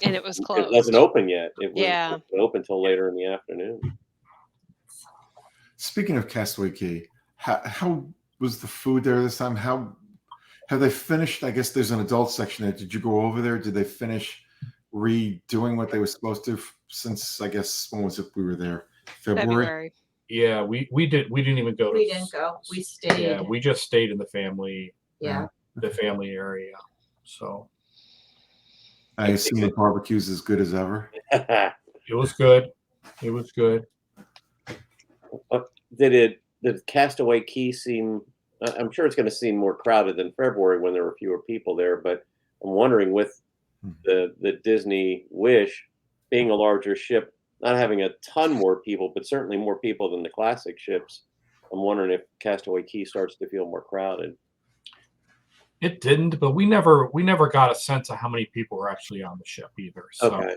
And it was It closed. wasn't open yet. It Yeah. wasn't open until later in the afternoon. Speaking of Castaway Key, how was the food there this time? How have they finished? I guess there's an adult section there. Did you go over there? Did they finish redoing what they were supposed to since, I guess, when was it we were there? February? February. Yeah, we didn't even go. We didn't go. We stayed. Yeah, we just stayed in the family Yeah. area. So I assume the barbecue's as good as ever. it was good. It was good. Did Castaway Key seem? I'm sure it's going to seem more crowded than February when there were fewer people there. But I'm wondering, with the Disney Wish being a larger ship, not having a ton more people, but certainly more people than the classic ships, I'm wondering if Castaway Key starts to feel more crowded. It didn't, but we never got a sense of how many people were actually on the ship either. So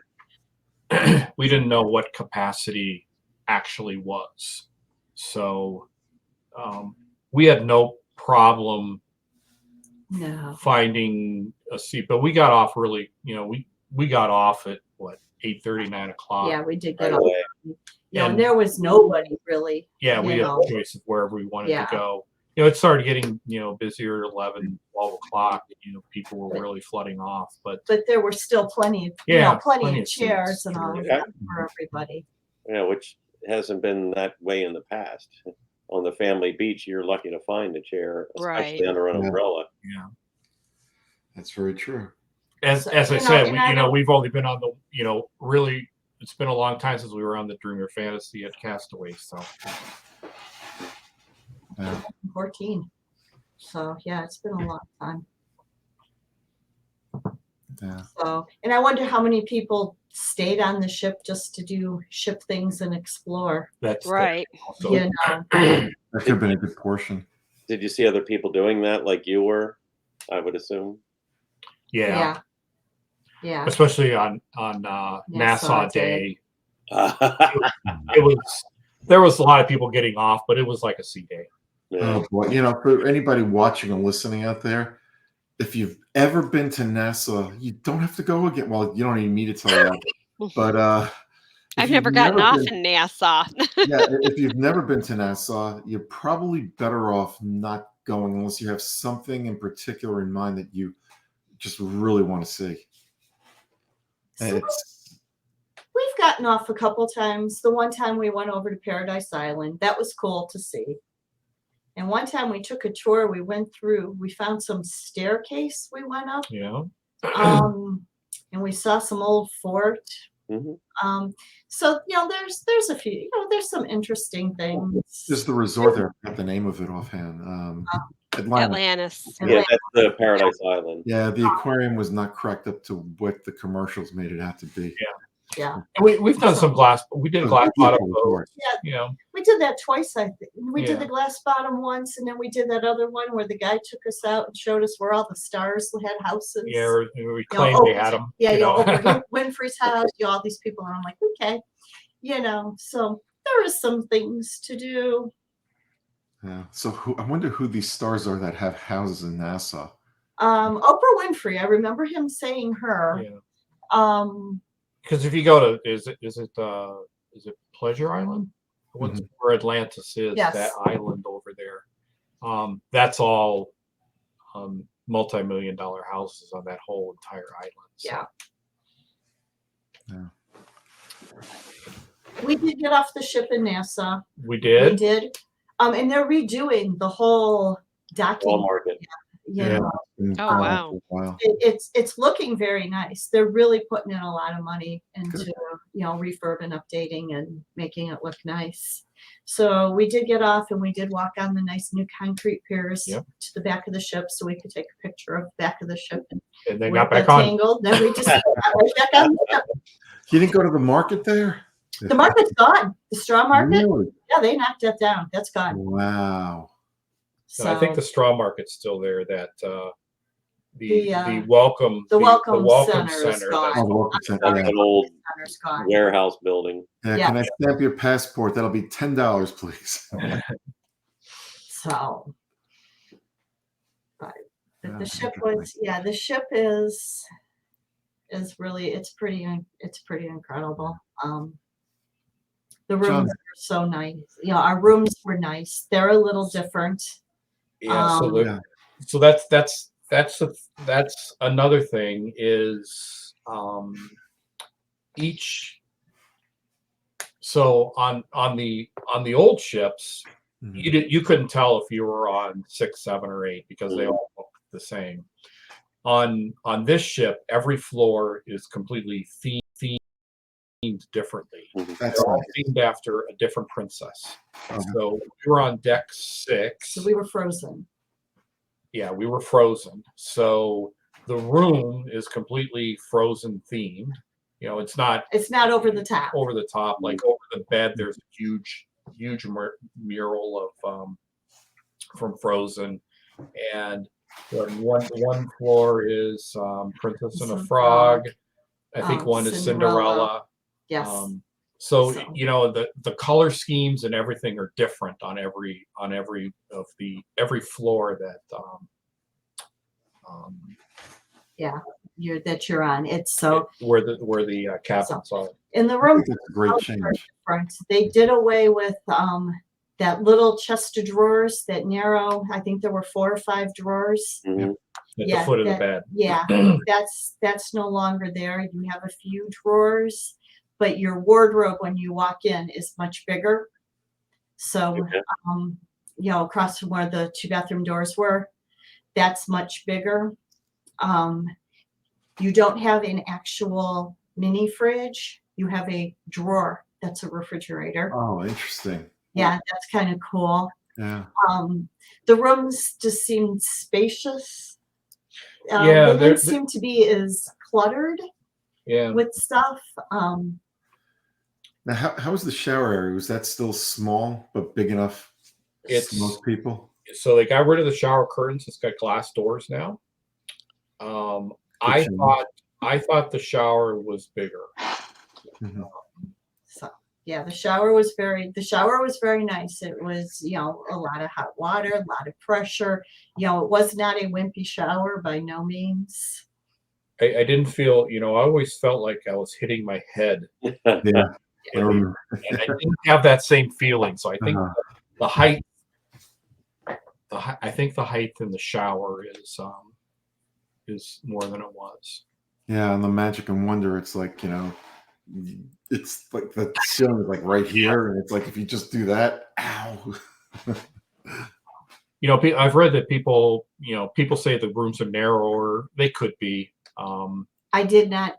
Okay. we didn't know what capacity actually was. So we had no problem finding a seat, but we got off early. We got off at what, 8:30, 9 o'clock. Yeah, we did Right get off. away. And there was nobody really. Yeah, we had choice of wherever we wanted to go. It started getting busier at 11, 12 o'clock. People were really flooding off, but there were still plenty of plenty of chairs seats. and all of Yeah. that for everybody. Yeah, which hasn't been that way in the past. On the family beach, you're lucky to find a chair, especially Right. under an Yeah. umbrella. Yeah. That's very true. As I said, we've only been on the really. It's been a long time since we were on the Dream Your Fantasy at Castaway. So 14. So yeah, it's been a long time. Yeah. So, and I wonder how many people stayed on the ship just to do ship things and explore. that's Right. Also, That could have been a good portion. Did you see other people doing that like you were? I would assume. yeah. Yeah. Especially on Nassau Day. There was a lot of people getting off, but it was like a sea day. Yeah. Oh boy, for anybody watching and listening out there, if you've ever been to Nassau, you don't have to go again. Well, you don't even need to tell that. But I've never gotten off in Nassau. if you've never been to Nassau, you're probably better off not going unless you have something in particular in mind that you just really want to see. And We've gotten off a couple times. The one time we went over to Paradise Island, that was cool to see. And one time we took a tour, we found some staircase we went up. Yeah. And we saw some old fort. Mm-hmm. So there's a few, there's some interesting things. There's the resort there. I got the name of it offhand. Atlantis. Yeah, that's the Paradise Island. Yeah, the aquarium was not cracked up to what the commercials made it out to be. Yeah. And we've done some glass. We did a glass bottom boat. Yeah. We did that twice, I think. We did the glass bottom once, and then we did that other one where the guy took us out and showed us where all the stars had houses. Yeah, we claimed they had them. Yeah, Oprah Winfrey's house, all these people, and I'm like, okay, so there is some things to do. Yeah. So I wonder who these stars are that have houses in Nassau. Oprah Winfrey. I remember him saying her. Yeah. Because if you go to, is it Pleasure Island? Where Atlantis is, that island over there. That's all multi-million-dollar houses on that whole entire island. So. Yeah. We did get off the ship in Nassau. We did. We did. And they're redoing the whole docking. Wall market. Oh wow. It's looking very nice. They're really putting in a lot of money into refurb and updating and making it look nice. So we did get off and we did walk on the nice new concrete piers to the back of the ship so we could take a picture of the back of the ship. And then got back on. Tangled. Then we just got right back on the ship. You didn't go to the market there? The market's gone. The straw market? Really? Yeah, they knocked that down. That's gone. Wow. So I think the straw market's still there. That the welcome center is gone. Oh, the welcome center. That's an old Center's gone. warehouse building. Yeah, can I stamp your passport? That'll be $10, please. So, but Yeah, the ship interesting. was, yeah, the ship is really, it's pretty incredible. The rooms John, are so nice. You know, our rooms were nice. They're a little different. Yeah. So the, yeah. so that's another thing is each. So on the old ships, Mhm. you couldn't tell if you were on 6, 7, or 8 because they all look the same. On this ship, every floor is completely themed differently. Mhm. That's They're all nice. themed after a different princess. Okay. So we were on deck 6. So we were frozen. Yeah, we were frozen. So the room is completely frozen themed. You know, it's not over the top. over the top. Like over the bed, there's a huge mural of from Frozen, and one floor is Princess and a Frog. I think one is Cinderella. Yes. So So- you know the color schemes and everything are different on every floor that you're on. It's so where the cabins are. in the I room. think that's a great change. Different. They did away with that little chest of drawers, that narrow. I think there were 4 or 5 drawers. Mhm. At the foot of the bed. Yeah, that's no longer there. You have a few drawers, but your wardrobe when you walk in is much bigger. So, Okay. you know, across from where the 2 bathroom doors were, that's much bigger. You don't have an actual mini fridge. You have a drawer that's a refrigerator. Oh, interesting. Yeah, that's kind of cool. Yeah. The rooms just seemed spacious. Yeah, they didn't seem to be as cluttered Yeah. with stuff. Now, how was the shower area? Was that still small but big enough for It's most people? so they got rid of the shower curtains. It's got glass doors now. I change. thought the shower was bigger. Mhm. So yeah, the shower was very nice. It was, you know, a lot of hot water, a lot of pressure. You know, it was not a wimpy shower by no means. I didn't feel, you know, I always felt like I was hitting my head, Yeah. and I didn't have that same feeling. So I think Uh-huh. the height, I think the height in the shower is more than it was. Yeah, and the Magic and Wonder, it's like, you know, it's like the ceiling is like right here, and it's like if you just do that, ow. You know, I've read that people say the rooms are narrower. They could be. I did not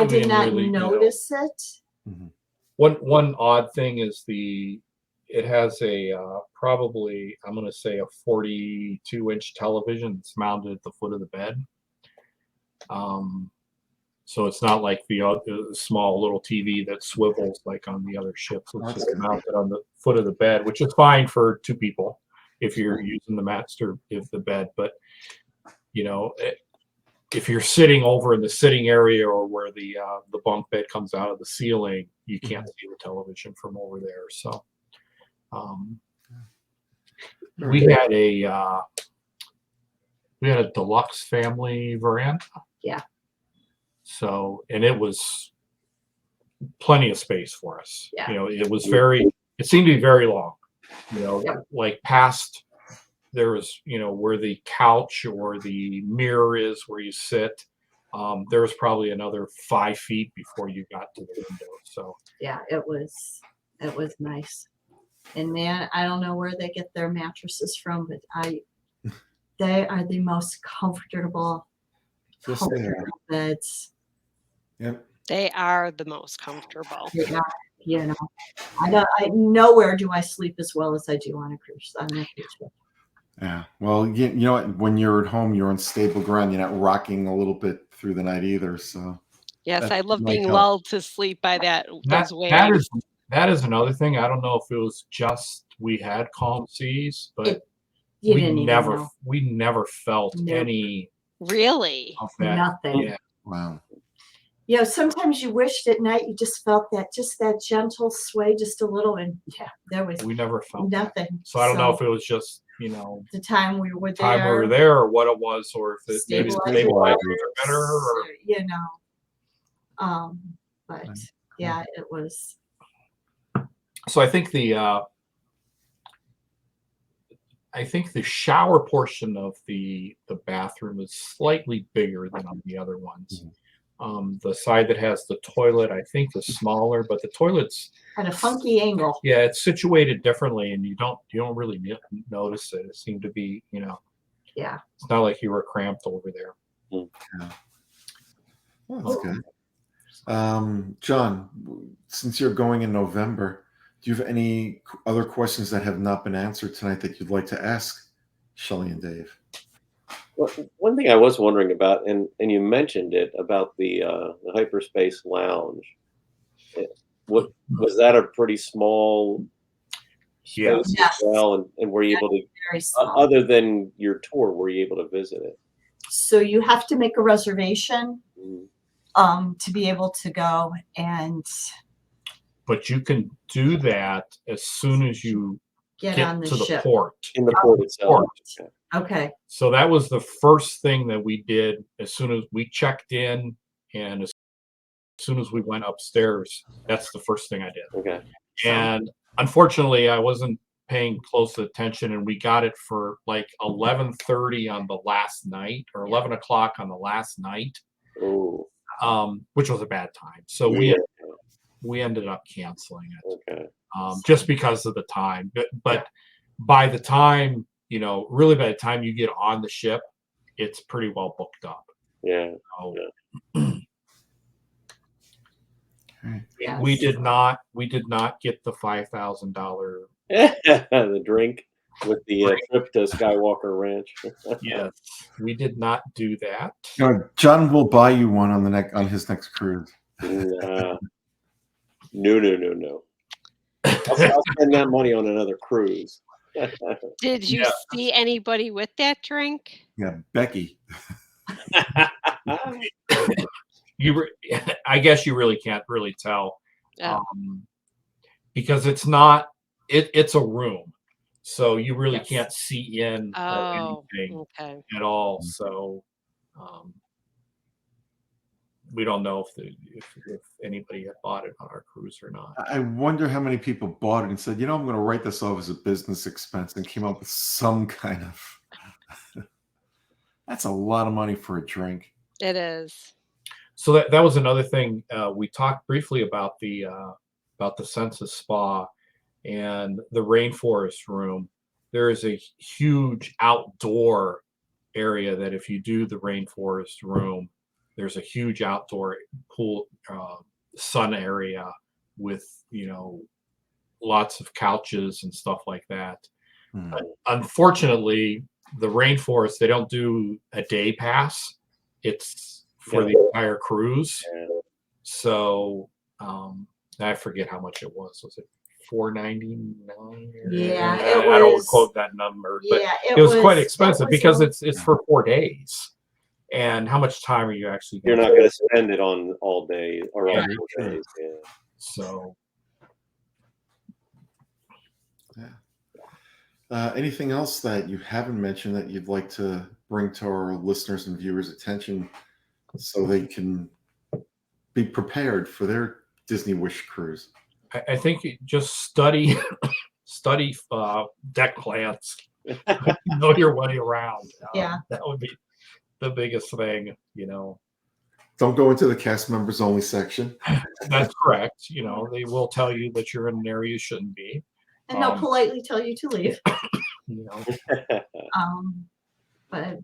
didn't really, notice it. Mhm. One odd thing is it has a probably, I'm going to say, a 42-inch television that's mounted at the foot of the bed. So it's not like the small little TV that swivels like on the other ships. It's just mounted on the foot of the bed, which is fine for 2 people if you're using the master of the bed. But you know, if you're sitting over in the sitting area or where the bunk bed comes out of the ceiling, you can't see the television from over there. So we had a deluxe family veranda. Yeah. So, and it was plenty of space for us. Yeah. You know, it seemed to be very long. You know, like past there was, you know, where the couch or the mirror is where you sit. There was probably another 5 feet before you got to the window. So Yeah, it was nice. And man, I don't know where they get their mattresses from, but they are the most comfortable beds. Yep. They are the most comfortable. Yeah, you know, I nowhere do I sleep as well as I do on a cruise ship. Yeah. Well, you know what? When you're at home, you're on stable ground. You're not rocking a little bit through the night either. So Yes, that I love might being help. lulled to sleep by those waves. that is another thing. I don't know if it was just we had calm seas, but You didn't even know. we never felt Nope. any Really? of that. Nothing. Yeah. Wow. You know, sometimes you wished at night you just felt that gentle sway just a little, and yeah, there was We never felt that. nothing. So I don't know if it was just you know, the time we were time we were there, there, or what it was, or if it maybe stabilizers, stabilizers are better, or you know. But yeah, it was. so I think the shower portion of the bathroom is slightly bigger than on the other ones. The side that has the toilet, I think, is smaller, but the toilet's At a funky angle. yeah, it's situated differently, and you don't really notice it. It seemed to be, you know, Yeah. it's not like you were cramped over there. Yeah. Well, that's good. John, since you're going in November, do you have any other questions that have not been answered tonight that you'd like to ask Shelly and Dave? Well, one thing I was wondering about, and you mentioned it about the hyperspace lounge. What was that a pretty small Yeah. space Yes. as well? And were you able to, Very small. other than your tour, were you able to visit it? So you have to make a reservation Mm. to be able to go, and But you can do that as soon as you get on the to the ship. port. In the port itself. Okay. Okay. So that was the first thing that we did as soon as we checked in, and as soon as we went upstairs, that's the first thing I did. Okay. And unfortunately, I wasn't paying close attention, and we got it for like 11:30 on the last night, or 11 o'clock on the last night, Oh. which was a bad time. So Yeah. we ended up canceling it, Okay. just because of the time. But by the time, you know, really by the time you get on the ship, it's pretty well booked up. Yeah. So, Yes. we did not get the $5,000. The drink with the trip to Skywalker Ranch. Yes, we did not do that. John will buy you one on his next cruise. Nah. No. I'll spend that money on another cruise. Did you see anybody with that drink? Yeah, Becky. I guess you really can't really tell, Oh. because it's not. It's a room, so you really Yes. can't see in or Oh, anything okay. at all. So we don't know if anybody had bought it on our cruise or not. I wonder how many people bought it and said, I'm going to write this off as a business expense, and came up with some kind of. That's a lot of money for a drink. It is. So that was another thing. We talked briefly about the Senses Spa and the rainforest room. There is a huge outdoor area that if you do the rainforest room, there's a huge outdoor pool, sun area with, lots of couches and stuff like that. Unfortunately, the rainforest, they don't do a day pass. It's for the entire cruise. So I forget how much it was. Was it $4.99? Yeah, I don't quote that number, but Yeah, it was quite expensive because a- it's for 4 days. And how much time are you actually You're going not going to spend it on all day or all Yeah. 4 days. Yeah. So Anything else that you haven't mentioned that you'd like to bring to our listeners and viewers' attention so they can be prepared for their Disney Wish cruise? I think you just study deck plans. Know your way around. Yeah. That would be the biggest thing, Don't go into the cast members only section. That's correct. They will tell you that you're in an area you shouldn't be. And they'll politely tell you to leave. But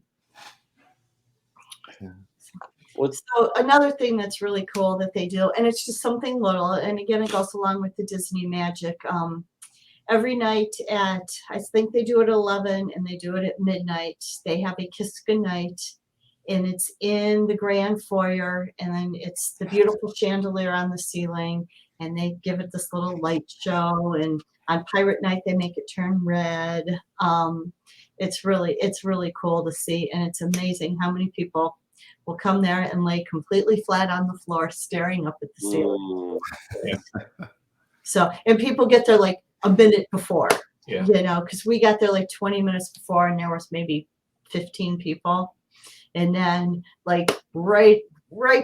so another thing that's really cool that they do, and it's just something little, and again, it goes along with the Disney magic. Every night I think they do it at 11 and they do it at midnight. They have a kiss goodnight, and it's in the grand foyer, and then it's the beautiful chandelier on the ceiling, and they give it this little light show, and on Pirate Night they make it turn red. It's really cool to see, and it's amazing how many people will come there and lay completely flat on the floor staring up at the ceiling. So, and people get there like a minute before. Yeah. You know, because we got there like 20 minutes before, and there was maybe 15 people, and then like right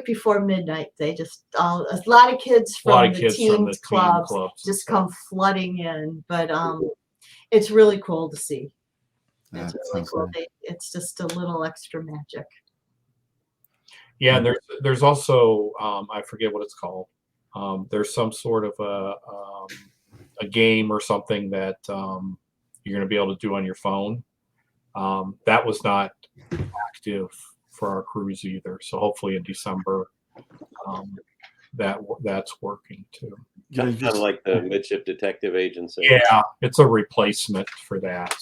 before midnight, they just a lot of kids from the teen clubs just come flooding in. But it's really cool to see. It's really cool. It's just a little extra magic. Yeah, and there's also I forget what it's called. There's some sort of a game or something that you're going to be able to do on your phone. That was not active for our cruise either. So hopefully in December, that's working too. Yeah, kind of like the Midship Detective Agency. Yeah, it's a replacement for that.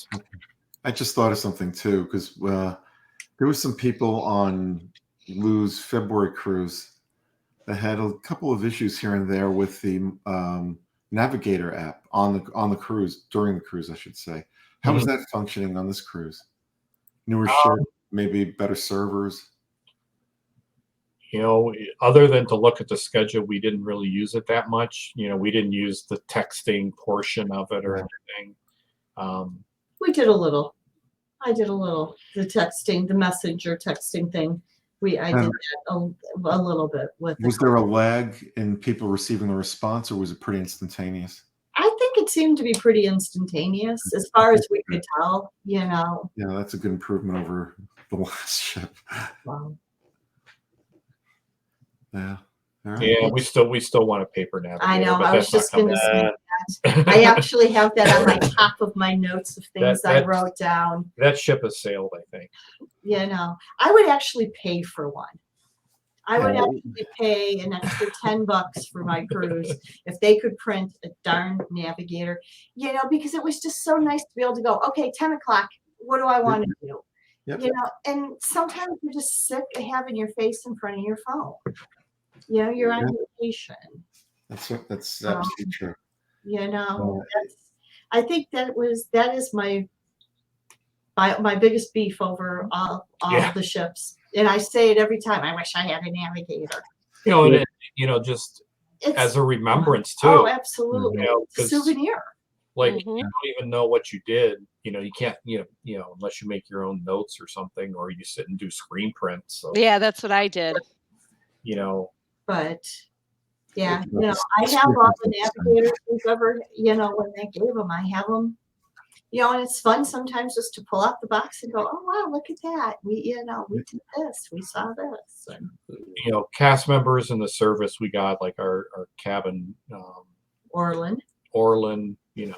I just thought of something too, because there was some people on Lou's February cruise that had a couple of issues here and there with the Navigator app on the cruise, during the cruise, I should say. How was that functioning on this cruise? Newer ship, maybe better servers? You know, other than to look at the schedule, we didn't really use it that much. You know, we didn't use the texting portion of it or anything. We did a little. I did a little. The texting, the messenger texting thing. I did that a little bit with. Was there a lag in people receiving the response, or was it pretty instantaneous? I think it seemed to be pretty instantaneous as far as we could tell, you know. Yeah, that's a good improvement over the last ship. Wow. Yeah. All right. Yeah, we still want a paper navigator. I know. But I was just going to say that. I actually have that on my top of my notes of things I wrote down. That ship has sailed, I think. You know, I would actually pay for one. I would actually pay an extra $10 for my cruise if they could print a darn navigator, you know, because it was just so nice to be able to go, okay, 10 o'clock, what do I want to do? Yep. You know, and sometimes you're just sick of having your face in front of your phone. You know, you're on vacation. That's absolutely true. You know, I think that is my biggest beef over all the ships. And I say it every time. I wish I had a navigator. You know, and just as a remembrance too. Oh, absolutely. You know, it's a souvenir. Like you don't even know what you did. You know, you can't. You know, unless you make your own notes or something, or you sit and do screen prints. So, yeah, that's what I did. You know. But yeah, you know, I have all the navigators we've ever. You know, when they gave them, I have them. You know, and it's fun sometimes just to pull out the box and go, oh, wow, look at that. We did this. We saw this. And, you know, cast members in the service, we got like our cabin. Orland, you know,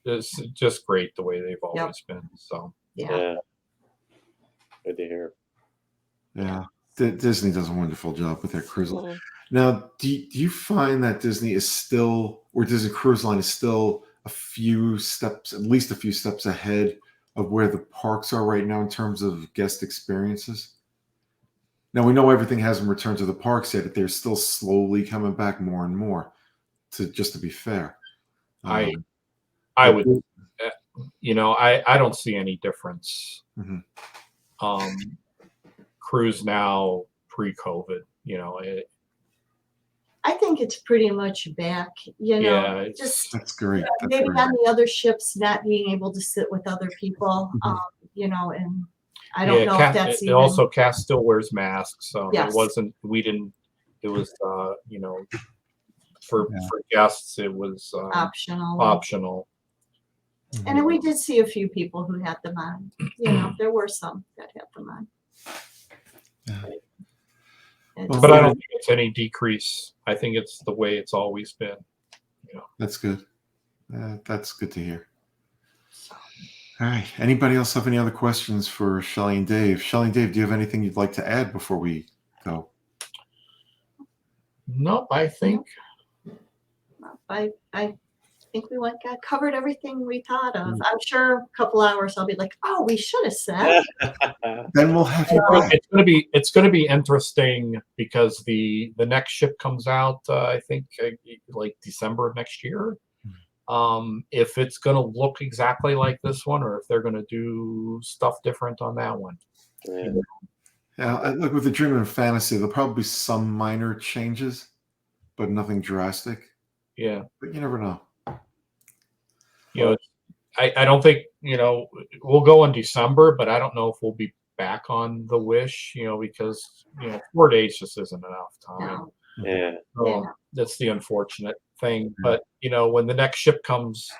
it's just great the way they've always been. So, yeah. Good to hear. Yeah. Disney does a wonderful job with their cruise line. Now, do you find that Disney is still, or Disney Cruise Line is still at least a few steps ahead of where the parks are right now in terms of guest experiences? Now, we know everything hasn't returned to the parks yet, but they're still slowly coming back more and more, just to be fair. I would, you know, I don't see any difference. Cruise now pre-COVID, you know, I think it's pretty much back, you know, just that's great. Maybe on the other ships, not being able to sit with other people, you know, and I don't know if that's even. Also, cast still wears masks, so it was, you know, for guests, it was optional. And we did see a few people who had them on. You know, there were some that had them on. But I don't think it's any decrease. I think it's the way it's always been. You know. That's good. That's good to hear. All right. Anybody else have any other questions for Shelly and Dave? Shelly and Dave, do you have anything you'd like to add before we go? Nope. I think. I think we covered everything we thought of. I'm sure a couple hours I'll be like, oh, we should have said. Then we'll have you back. It's gonna be interesting because the next ship comes out I think like December of next year. If it's gonna look exactly like this one, or if they're gonna do stuff different on that one. Yeah, look, with the Dream of Fantasy, there'll probably be some minor changes, but nothing drastic. Yeah, but you never know. You know, I don't think, we'll go in December, but I don't know if we'll be back on the Wish, because 4 days just isn't enough time. No. Yeah. So Yeah. that's the unfortunate thing. Yeah. But when the next ship comes,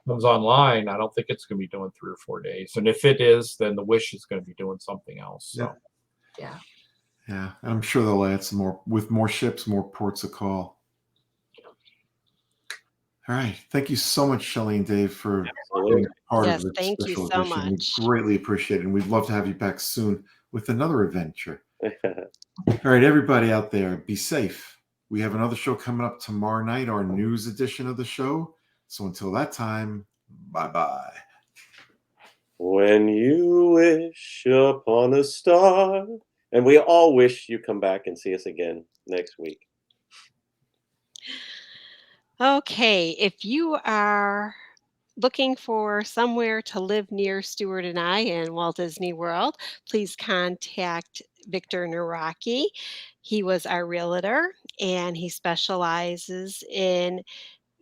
comes online, I don't think it's going to be doing 3 or 4 days. And if it is, then the Wish is going to be doing something else. So. Yeah. Yeah, and I'm sure they'll add some more with more ships, more ports of call. All right. Thank you so much, Shelly and Dave, for being part Yes, of the thank you special so edition. much. We greatly appreciate it, and we'd love to have you back soon with another adventure. All right, everybody out there, be safe. We have another show coming up tomorrow night, our news edition of the show. So until that time, bye-bye. When you wish upon a star, and we all wish you come back and see us again next week. Okay, if you are looking for somewhere to live near Stuart and I in Walt Disney World, please contact Victor Naraki. He was our realtor and he specializes in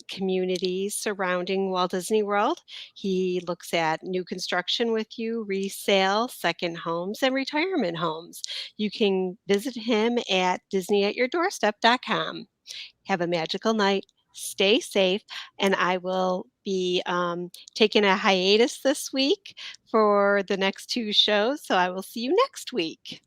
communities surrounding Walt Disney World. He looks at new construction with you, resale, second homes, and retirement homes. You can visit him at disneyatyourdoorstep.com. Have a magical night. Stay safe. And I will be taking a hiatus this week for the next 2 shows. So I will see you next week.